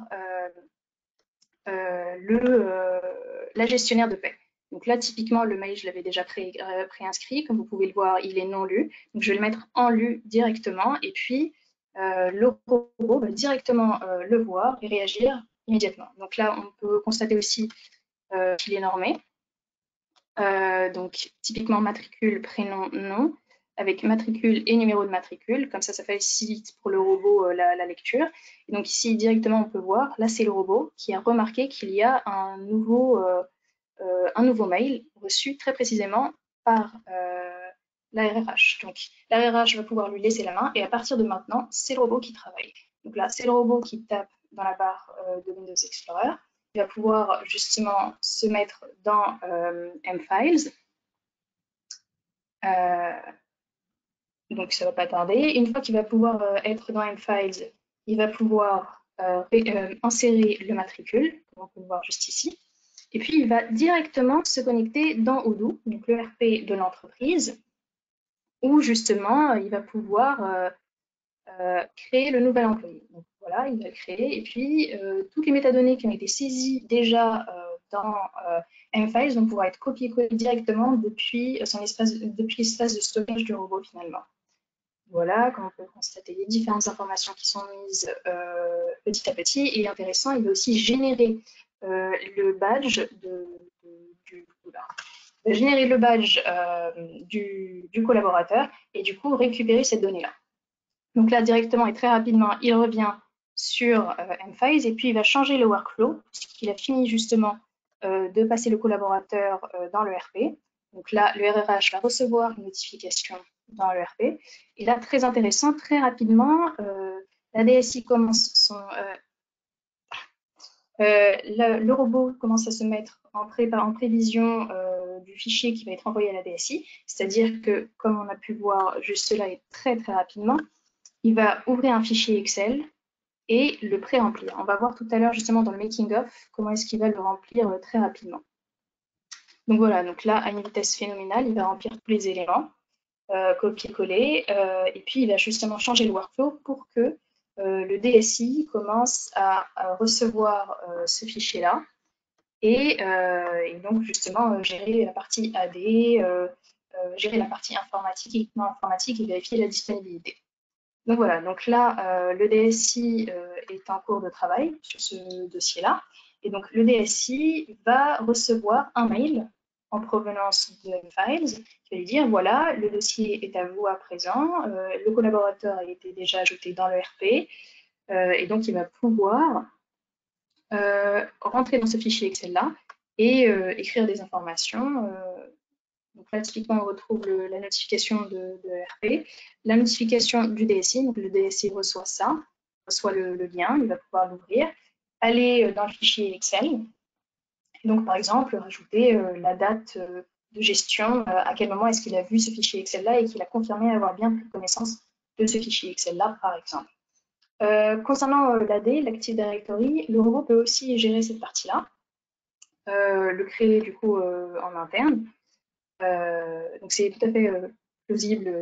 la gestionnaire de paie. Donc là, typiquement, le mail, je l'avais déjà préinscrit. Comme vous pouvez le voir, il est non lu. Donc je vais le mettre en lu directement. Et puis, le robot va directement le voir et réagir immédiatement. Donc là, on peut constater aussi qu'il est normé. Donc, typiquement, matricule, prénom, nom, avec matricule et numéro de matricule. Comme ça facilite pour le robot la lecture. Et donc ici, directement, on peut voir, là, c'est le robot qui a remarqué qu'il y a un nouveau mail reçu très précisément par la RRH. Donc, la RRH va pouvoir lui laisser la main et à partir de maintenant, c'est le robot qui travaille. Donc là, c'est le robot qui tape dans la barre de Windows Explorer. Il va pouvoir justement se mettre dans M-Files. Donc, ça ne va pas tarder. Une fois qu'il va pouvoir être dans M-Files, il va pouvoir insérer le matricule, comme on peut le voir juste ici. Et puis, il va directement se connecter dans Odoo, donc le RP de l'entreprise, où justement, il va pouvoir créer le nouvel employé. Donc voilà, il va le créer. Et puis, toutes les métadonnées qui ont été saisies déjà dans M-Files vont pouvoir être copiés-collés directement depuis l'espace de stockage du robot finalement. Voilà, comme on peut constater, les différentes informations qui sont mises petit à petit. Et intéressant, il va aussi générer le badge du collaborateur et du coup récupérer cette donnée-là. Donc là, directement et très rapidement, il revient sur M-Files et puis il va changer le workflow puisqu'il a fini justement de passer le collaborateur dans le RP. Donc là, le RRH va recevoir une notification dans le RP. Et là, très intéressant, très rapidement, la DSI commence le robot commence à se mettre en prévision du fichier qui va être envoyé à la DSI. C'est-à-dire que, comme on a pu voir juste là et très très rapidement, il va ouvrir un fichier Excel et le pré-remplir. On va voir tout à l'heure justement dans le making-of comment est-ce qu'il va le remplir très rapidement. Donc voilà, donc là, à une vitesse phénoménale, il va remplir tous les éléments, copier-coller, et puis il va justement changer le workflow pour que le DSI commence à recevoir ce fichier-là et donc justement gérer la partie AD, gérer la partie informatique, équipement informatique et vérifier la disponibilité. Donc voilà, donc là, le DSI est en cours de travail sur ce dossier-là. Et donc le DSI va recevoir un mail en provenance de M-Files qui va lui dire, voilà, le dossier est à vous à présent, le collaborateur a été déjà ajouté dans le RP, et donc il va pouvoir rentrer dans ce fichier Excel-là et écrire des informations. Donc là, typiquement, on retrouve la notification de RP, la notification du DSI. Donc le DSI reçoit ça, reçoit le lien, il va pouvoir l'ouvrir, aller dans le fichier Excel. Et donc, par exemple, rajouter la date de gestion, à quel moment est-ce qu'il a vu ce fichier Excel-là et qu'il a confirmé avoir bien pris connaissance de ce fichier Excel-là, par exemple. Concernant l'AD, l'Active Directory, le robot peut aussi gérer cette partie-là, le créer du coup en interne. Donc c'est tout à fait plausible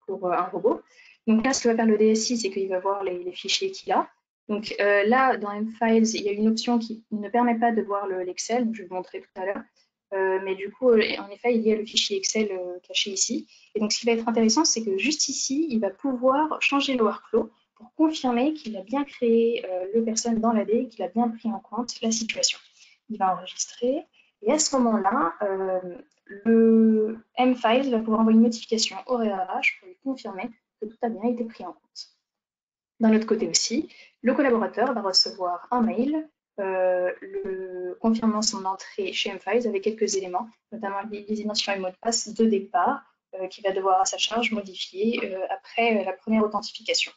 pour un robot. Donc là, ce que va faire le DSI, c'est qu'il va voir les fichiers qu'il a. Donc là, dans M-Files, il y a une option qui ne permet pas de voir l'Excel, je vais vous montrer tout à l'heure. Mais du coup, en effet, il y a le fichier Excel caché ici. Et donc, ce qui va être intéressant, c'est que juste ici, il va pouvoir changer le workflow pour confirmer qu'il a bien créé le personne dans l'AD et qu'il a bien pris en compte la situation. Il va enregistrer. Et à ce moment-là, le M-Files va pouvoir envoyer une notification au RRH pour lui confirmer que tout a bien été pris en compte. D'un autre côté aussi, le collaborateur va recevoir un mail confirmant son entrée chez M-Files avec quelques éléments, notamment les identifiants et mots de passe de départ qu'il va devoir à sa charge modifier après la première authentification.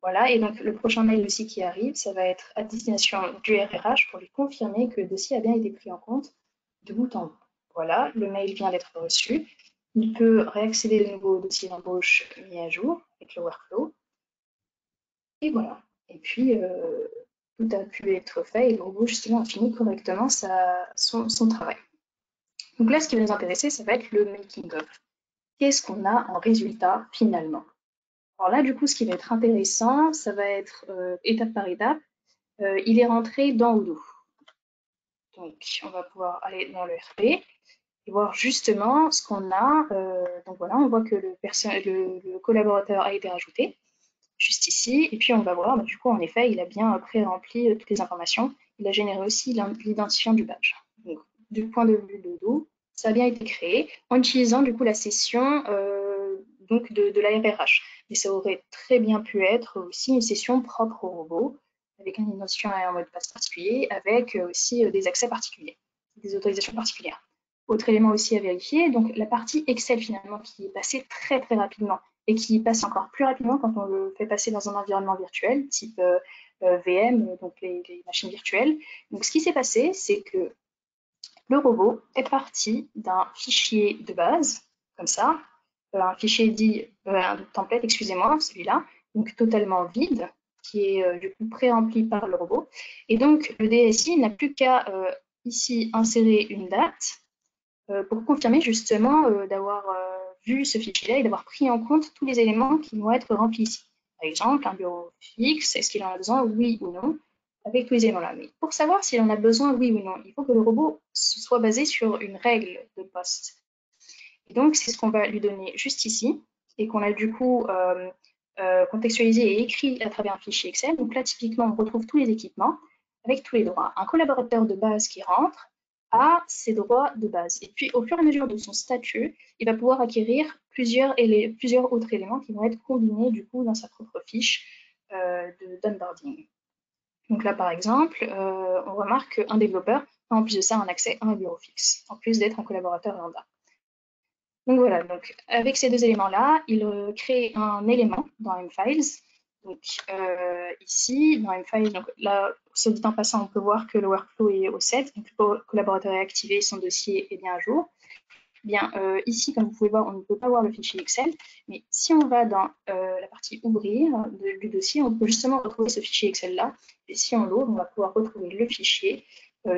Voilà, et donc le prochain mail aussi qui arrive, ça va être à destination du RRH pour lui confirmer que le dossier a bien été pris en compte de bout en bout. Voilà, le mail vient d'être reçu. Il peut réaccéder de nouveau au dossier d'embauche mis à jour avec le workflow. Et voilà. Et puis, tout a pu être fait et le robot, justement, a fini correctement son travail. Donc là, ce qui va nous intéresser, ça va être le making-of. Qu'est-ce qu'on a en résultat, finalement? Alors là, du coup, ce qui va être intéressant, ça va être étape par étape. Il est rentré dans Odoo. Donc, on va pouvoir aller dans le RP et voir justement ce qu'on a. Donc voilà, on voit que le collaborateur a été rajouté juste ici. Et puis, on va voir, du coup, en effet, il a bien pré-rempli toutes les informations. Il a généré aussi l'identifiant du badge. Donc, du point de vue de Odoo, ça a bien été créé en utilisant, du coup, la session donc de la RRH. Mais ça aurait très bien pu être aussi une session propre au robot, avec un identifiant et un mot de passe particulier, avec aussi des accès particuliers, des autorisations particulières. Autre élément aussi à vérifier, donc la partie Excel finalement qui est passée très très rapidement et qui passe encore plus rapidement quand on le fait passer dans un environnement virtuel, type VM, donc les machines virtuelles. Donc ce qui s'est passé, c'est que le robot est parti d'un fichier de base, comme ça, un fichier dit, un template, excusez-moi, celui-là, donc totalement vide, qui est du coup pré-rempli par le robot. Et donc, le DSI n'a plus qu'à ici insérer une date pour confirmer justement d'avoir vu ce fichier-là et d'avoir pris en compte tous les éléments qui vont être remplis ici. Par exemple, un bureau fixe, est-ce qu'il en a besoin, oui ou non? avec tous les éléments là. Mais pour savoir s'il en a besoin, oui ou non, il faut que le robot soit basé sur une règle de poste. Et donc, c'est ce qu'on va lui donner juste ici et qu'on a du coup contextualisé et écrit à travers un fichier Excel. Donc là, typiquement, on retrouve tous les équipements avec tous les droits. Un collaborateur de base qui rentre a ses droits de base. Et puis, au fur et à mesure de son statut, il va pouvoir acquérir plusieurs autres éléments qui vont être combinés du coup dans sa propre fiche d'onboarding. Donc là, par exemple, on remarque qu'un développeur a en plus de ça un accès à un bureau fixe, en plus d'être un collaborateur lambda. Donc voilà, donc avec ces deux éléments-là, il crée un élément dans mFiles. Donc ici, dans mFiles, donc là, ce dit en passant, on peut voir que le workflow est au 7, donc le collaborateur est activé, son dossier est bien à jour. Bien, ici, comme vous pouvez voir, on ne peut pas voir le fichier Excel, mais si on va dans la partie ouvrir du dossier, on peut justement retrouver ce fichier Excel-là. Et si on l'ouvre, on va pouvoir retrouver le fichier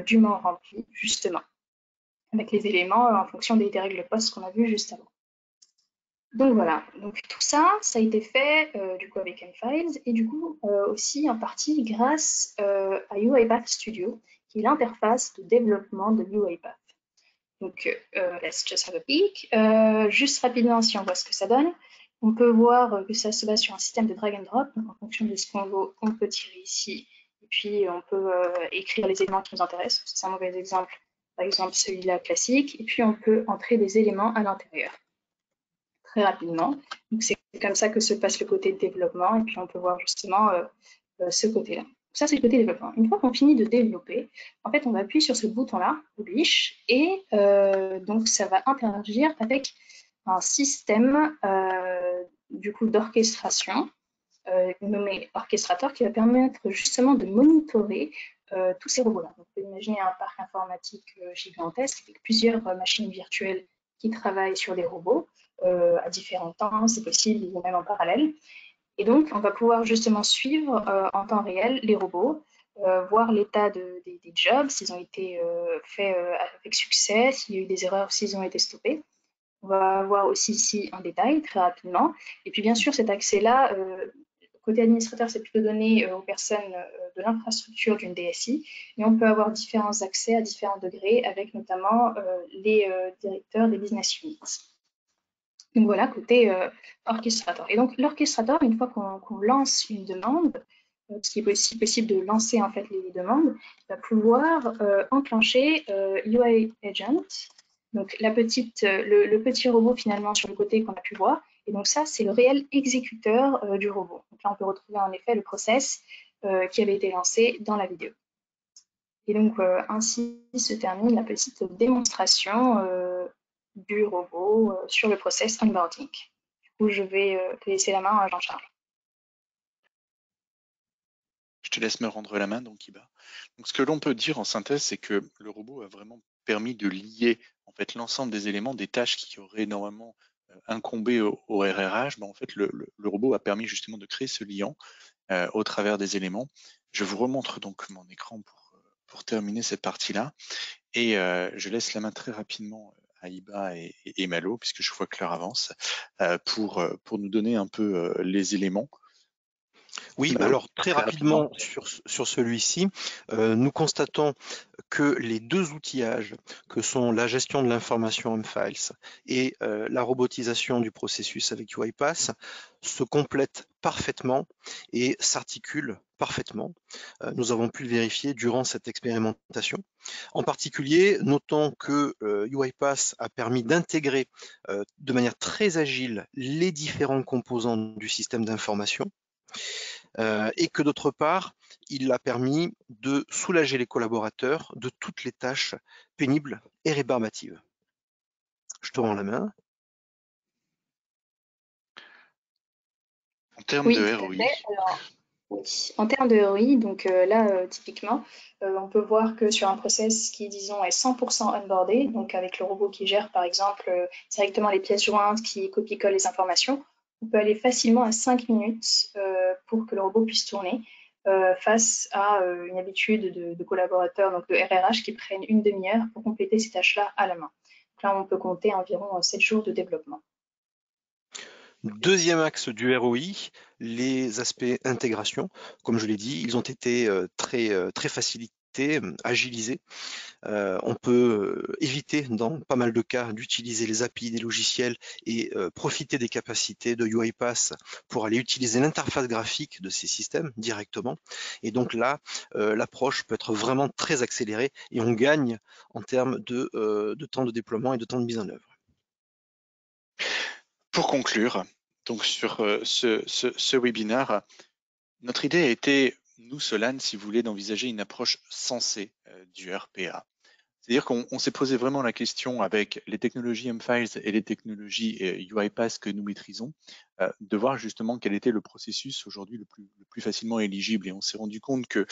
dûment rempli, justement, avec les éléments en fonction des règles de poste qu'on a vues juste avant. Donc voilà, donc tout ça, ça a été fait du coup avec mFiles et du coup aussi en partie grâce à UiPath Studio, qui est l'interface de développement de UiPath. Donc, let's just have a peek. Juste rapidement, si on voit ce que ça donne, on peut voir que ça se base sur un système de drag and drop. Donc, en fonction de ce qu'on veut, on peut tirer ici. Et puis, on peut écrire les éléments qui nous intéressent. C'est un mauvais exemple. Par exemple, celui-là classique. Et puis, on peut entrer des éléments à l'intérieur très rapidement. Donc, c'est comme ça que se passe le côté de développement. Et puis, on peut voir justement ce côté-là. Ça, c'est le côté développement. Une fois qu'on finit de développer, en fait, on va appuyer sur ce bouton-là, Publish, et donc ça va interagir avec un système du coup d'orchestration nommé orchestrateur qui va permettre justement de monitorer tous ces robots-là. On peut imaginer un parc informatique gigantesque avec plusieurs machines virtuelles qui travaillent sur des robots à différents temps, c'est possible, ou même en parallèle. Et donc, on va pouvoir justement suivre en temps réel les robots, voir l'état des jobs, s'ils ont été faits avec succès, s'il y a eu des erreurs, s'ils ont été stoppés. On va voir aussi ici en détail, très rapidement. Et puis, bien sûr, cet accès-là, côté administrateur, c'est plutôt donné aux personnes de l'infrastructure d'une DSI, mais on peut avoir différents accès à différents degrés, avec notamment les directeurs des business units. Donc voilà, côté orchestrateur. Et donc l'orchestrateur, une fois qu'on lance une demande, ce qui est aussi possible de lancer en fait les demandes, va pouvoir enclencher UI Agent, donc le petit robot finalement sur le côté qu'on a pu voir. Et donc ça, c'est le réel exécuteur du robot. Donc là, on peut retrouver en effet le process qui avait été lancé dans la vidéo. Et donc ainsi se termine la petite démonstration du robot sur le process onboarding. Du coup, je vais laisser la main à Jean-Charles. Je te laisse me rendre la main, donc Iba. Donc, ce que l'on peut dire en synthèse, c'est que le robot a vraiment permis de lier en fait l'ensemble des éléments, des tâches qui auraient normalement incombé au RRH. En fait, le robot a permis justement de créer ce lien au travers des éléments. Je vous remontre donc mon écran pour terminer cette partie-là. Et je laisse la main très rapidement à Iba et Malo, puisque je vois que l'heure avance, pour nous donner un peu les éléments. Oui, Malo, alors très rapidement sur celui-ci, nous constatons que les deux outillages que sont la gestion de l'information mFiles et la robotisation du processus avec UiPath se complètent parfaitement et s'articulent parfaitement. Nous avons pu le vérifier durant cette expérimentation. En particulier, notons que UiPath a permis d'intégrer de manière très agile les différents composants du système d'information. Et que d'autre part, il a permis de soulager les collaborateurs de toutes les tâches pénibles et rébarbatives. Je te rends la main. En termes de ROI. Alors, oui. En termes de ROI, donc là, typiquement, on peut voir que sur un process qui, disons, est 100% onboardé, donc avec le robot qui gère, par exemple, directement les pièces jointes, qui copie-colle les informations, on peut aller facilement à 5 minutes pour que le robot puisse tourner face à une habitude de collaborateurs, donc de RRH, qui prennent une demi-heure pour compléter ces tâches-là à la main. Donc là, on peut compter environ 7 jours de développement. Deuxième axe du ROI, les aspects intégration. Comme je l'ai dit, ils ont été très facilités, agilisés. On peut éviter dans pas mal de cas d'utiliser les API des logiciels et profiter des capacités de UiPath pour aller utiliser l'interface graphique de ces systèmes directement. Et donc là, l'approche peut être vraiment très accélérée et on gagne en termes de temps de déploiement et de temps de mise en œuvre. Pour conclure, donc sur ce webinaire, notre idée a été, nous, Solane, si vous voulez, d'envisager une approche sensée du RPA. C'est-à-dire qu'on s'est posé vraiment la question avec les technologies M-Files et les technologies UiPath que nous maîtrisons, de voir justement quel était le processus aujourd'hui le plus facilement éligible. Et on s'est rendu compte que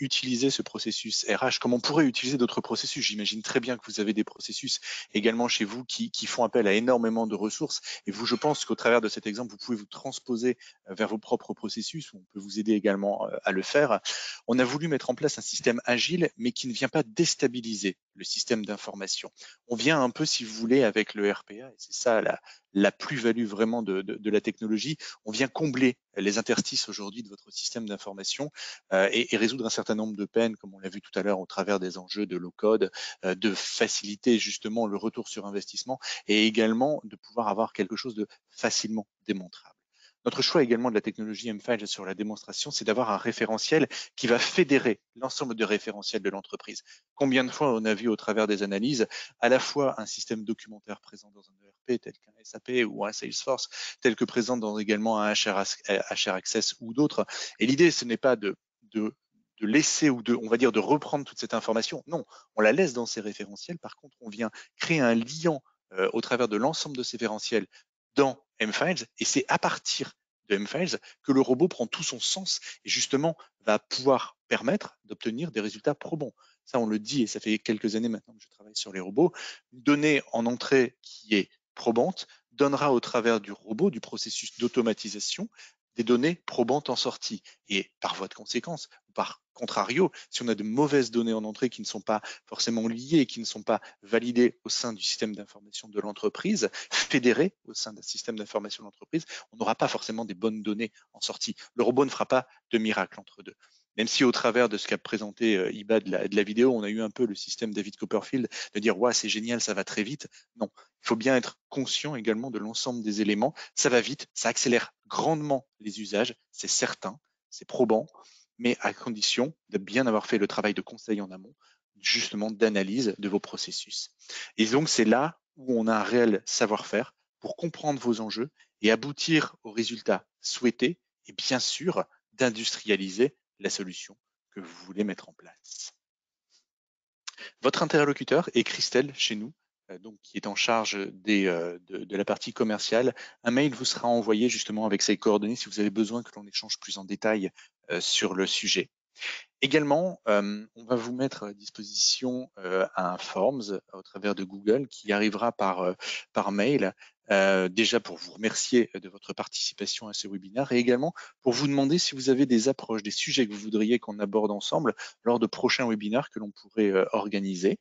utiliser ce processus RH, comme on pourrait utiliser d'autres processus, j'imagine très bien que vous avez des processus également chez vous qui font appel à énormément de ressources. Et vous, je pense qu'au travers de cet exemple, vous pouvez vous transposer vers vos propres processus, ou on peut vous aider également à le faire. On a voulu mettre en place un système agile, mais qui ne vient pas déstabiliser le système d'information. On vient un peu, si vous voulez, avec le RPA, et c'est ça la plus-value vraiment de la technologie, on vient combler les interstices aujourd'hui de votre système d'information et résoudre un certain nombre de peines, comme on l'a vu tout à l'heure au travers des enjeux de low-code, de faciliter justement le retour sur investissement et également de pouvoir avoir quelque chose de facilement démontrable. Notre choix également de la technologie M-Files sur la démonstration, c'est d'avoir un référentiel qui va fédérer l'ensemble des référentiels de l'entreprise. Combien de fois on a vu au travers des analyses à la fois un système documentaire présent dans un ERP tel qu'un SAP ou un Salesforce, tel que présent dans également un HR Access ou d'autres. Et l'idée, ce n'est pas de laisser ou on va dire, de reprendre toute cette information. Non, on la laisse dans ces référentiels. Par contre, on vient créer un lien au travers de l'ensemble de ces référentiels dans M-Files, et c'est à partir de M-Files que le robot prend tout son sens et justement va pouvoir permettre d'obtenir des résultats probants. Ça, on le dit, et ça fait quelques années maintenant que je travaille sur les robots. Une donnée en entrée qui est probante donnera au travers du robot, du processus d'automatisation, des données probantes en sortie. Et par voie de conséquence, par contrario, si on a de mauvaises données en entrée qui ne sont pas forcément liées, qui ne sont pas validées au sein du système d'information de l'entreprise, fédérées au sein d'un système d'information de l'entreprise, on n'aura pas forcément des bonnes données en sortie. Le robot ne fera pas de miracle entre deux. Même si au travers de ce qu'a présenté Iba de la vidéo, on a eu un peu le système David Copperfield de dire ouais, c'est génial, ça va très vite. Non, il faut bien être conscient également de l'ensemble des éléments. Ça va vite, ça accélère grandement les usages, c'est certain, c'est probant, mais à condition de bien avoir fait le travail de conseil en amont, justement d'analyse de vos processus. Et donc c'est là où on a un réel savoir-faire pour comprendre vos enjeux et aboutir aux résultats souhaités et bien sûr d'industrialiser la solution que vous voulez mettre en place. Votre interlocuteur est Christelle chez nous, donc, qui est en charge de la partie commerciale. Un mail vous sera envoyé justement avec ses coordonnées si vous avez besoin que l'on échange plus en détail sur le sujet. Également, on va vous mettre à disposition un Forms au travers de Google qui arrivera par mail, déjà pour vous remercier de votre participation à ce webinaire et également pour vous demander si vous avez des approches, des sujets que vous voudriez qu'on aborde ensemble lors de prochains webinaires que l'on pourrait organiser.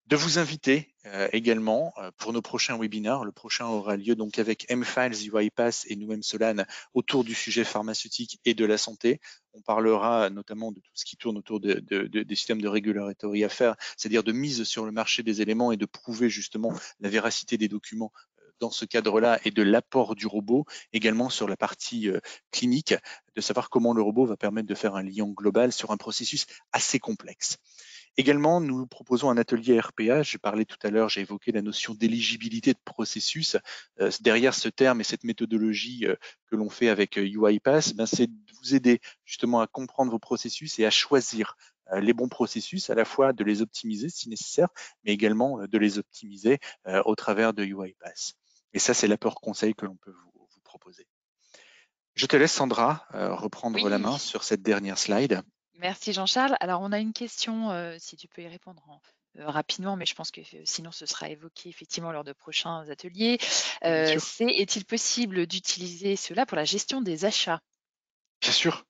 De vous inviter également pour nos prochains webinaires. Le prochain aura lieu donc avec M-Files, UiPath et nous-mêmes Solane autour du sujet pharmaceutique et de la santé. On parlera notamment de tout ce qui tourne autour des systèmes de regulatory affairs, c'est-à-dire de mise sur le marché des éléments et de prouver justement la véracité des documents dans ce cadre-là et de l'apport du robot, également sur la partie clinique, de savoir comment le robot va permettre de faire un lien global sur un processus assez complexe. Également, nous proposons un atelier RPA. J'ai parlé tout à l'heure, j'ai évoqué la notion d'éligibilité de processus. Derrière ce terme et cette méthodologie que l'on fait avec UiPath, c'est de vous aider justement à comprendre vos processus et à choisir les bons processus, à la fois de les optimiser si nécessaire, mais également de les optimiser au travers de UiPath. Et ça, c'est l'apport conseil que l'on peut vous proposer. Je te laisse, Sandra, reprendre la main sur cette dernière slide. Merci Jean-Charles. Alors, on a une question, si tu peux y répondre rapidement, mais je pense que sinon ce sera évoqué effectivement lors de prochains ateliers. Est-il possible d'utiliser cela pour la gestion des achats? Bien sûr.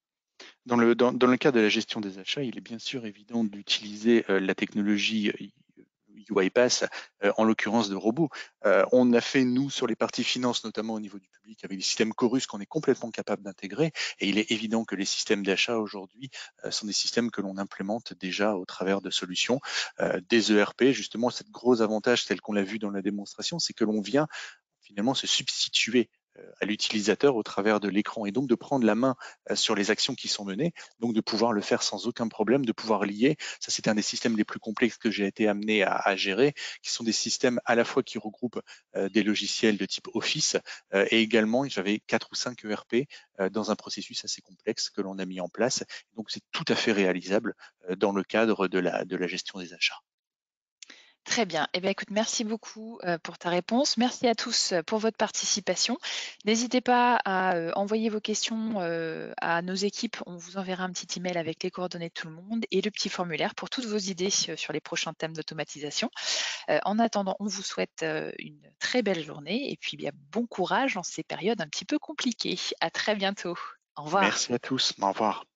Dans le cas de la gestion des achats, il est bien sûr évident d'utiliser la technologie UiPath, en l'occurrence de robots. On a fait, nous, sur les parties finances, notamment au niveau du public, avec des systèmes Chorus qu'on est complètement capable d'intégrer. Et il est évident que les systèmes d'achat aujourd'hui sont des systèmes que l'on implémente déjà au travers de solutions. Des ERP, justement, cet gros avantage, tel qu'on l'a vu dans la démonstration, c'est que l'on vient finalement se substituer à l'utilisateur au travers de l'écran et donc de prendre la main sur les actions qui sont menées, donc de pouvoir le faire sans aucun problème, de pouvoir lier. Ça, c'est un des systèmes les plus complexes que j'ai été amené à gérer, qui sont des systèmes à la fois qui regroupent des logiciels de type Office et également, j'avais 4 ou 5 ERP dans un processus assez complexe que l'on a mis en place. Donc, c'est tout à fait réalisable dans le cadre de la gestion des achats. Très bien. Eh bien, écoute, merci beaucoup pour ta réponse. Merci à tous pour votre participation. N'hésitez pas à envoyer vos questions à nos équipes. On vous enverra un petit email avec les coordonnées de tout le monde et le petit formulaire pour toutes vos idées sur les prochains thèmes d'automatisation. En attendant, on vous souhaite une très belle journée et puis bien, bon courage dans ces périodes un petit peu compliquées. À très bientôt. Au revoir. Merci à tous. Au revoir.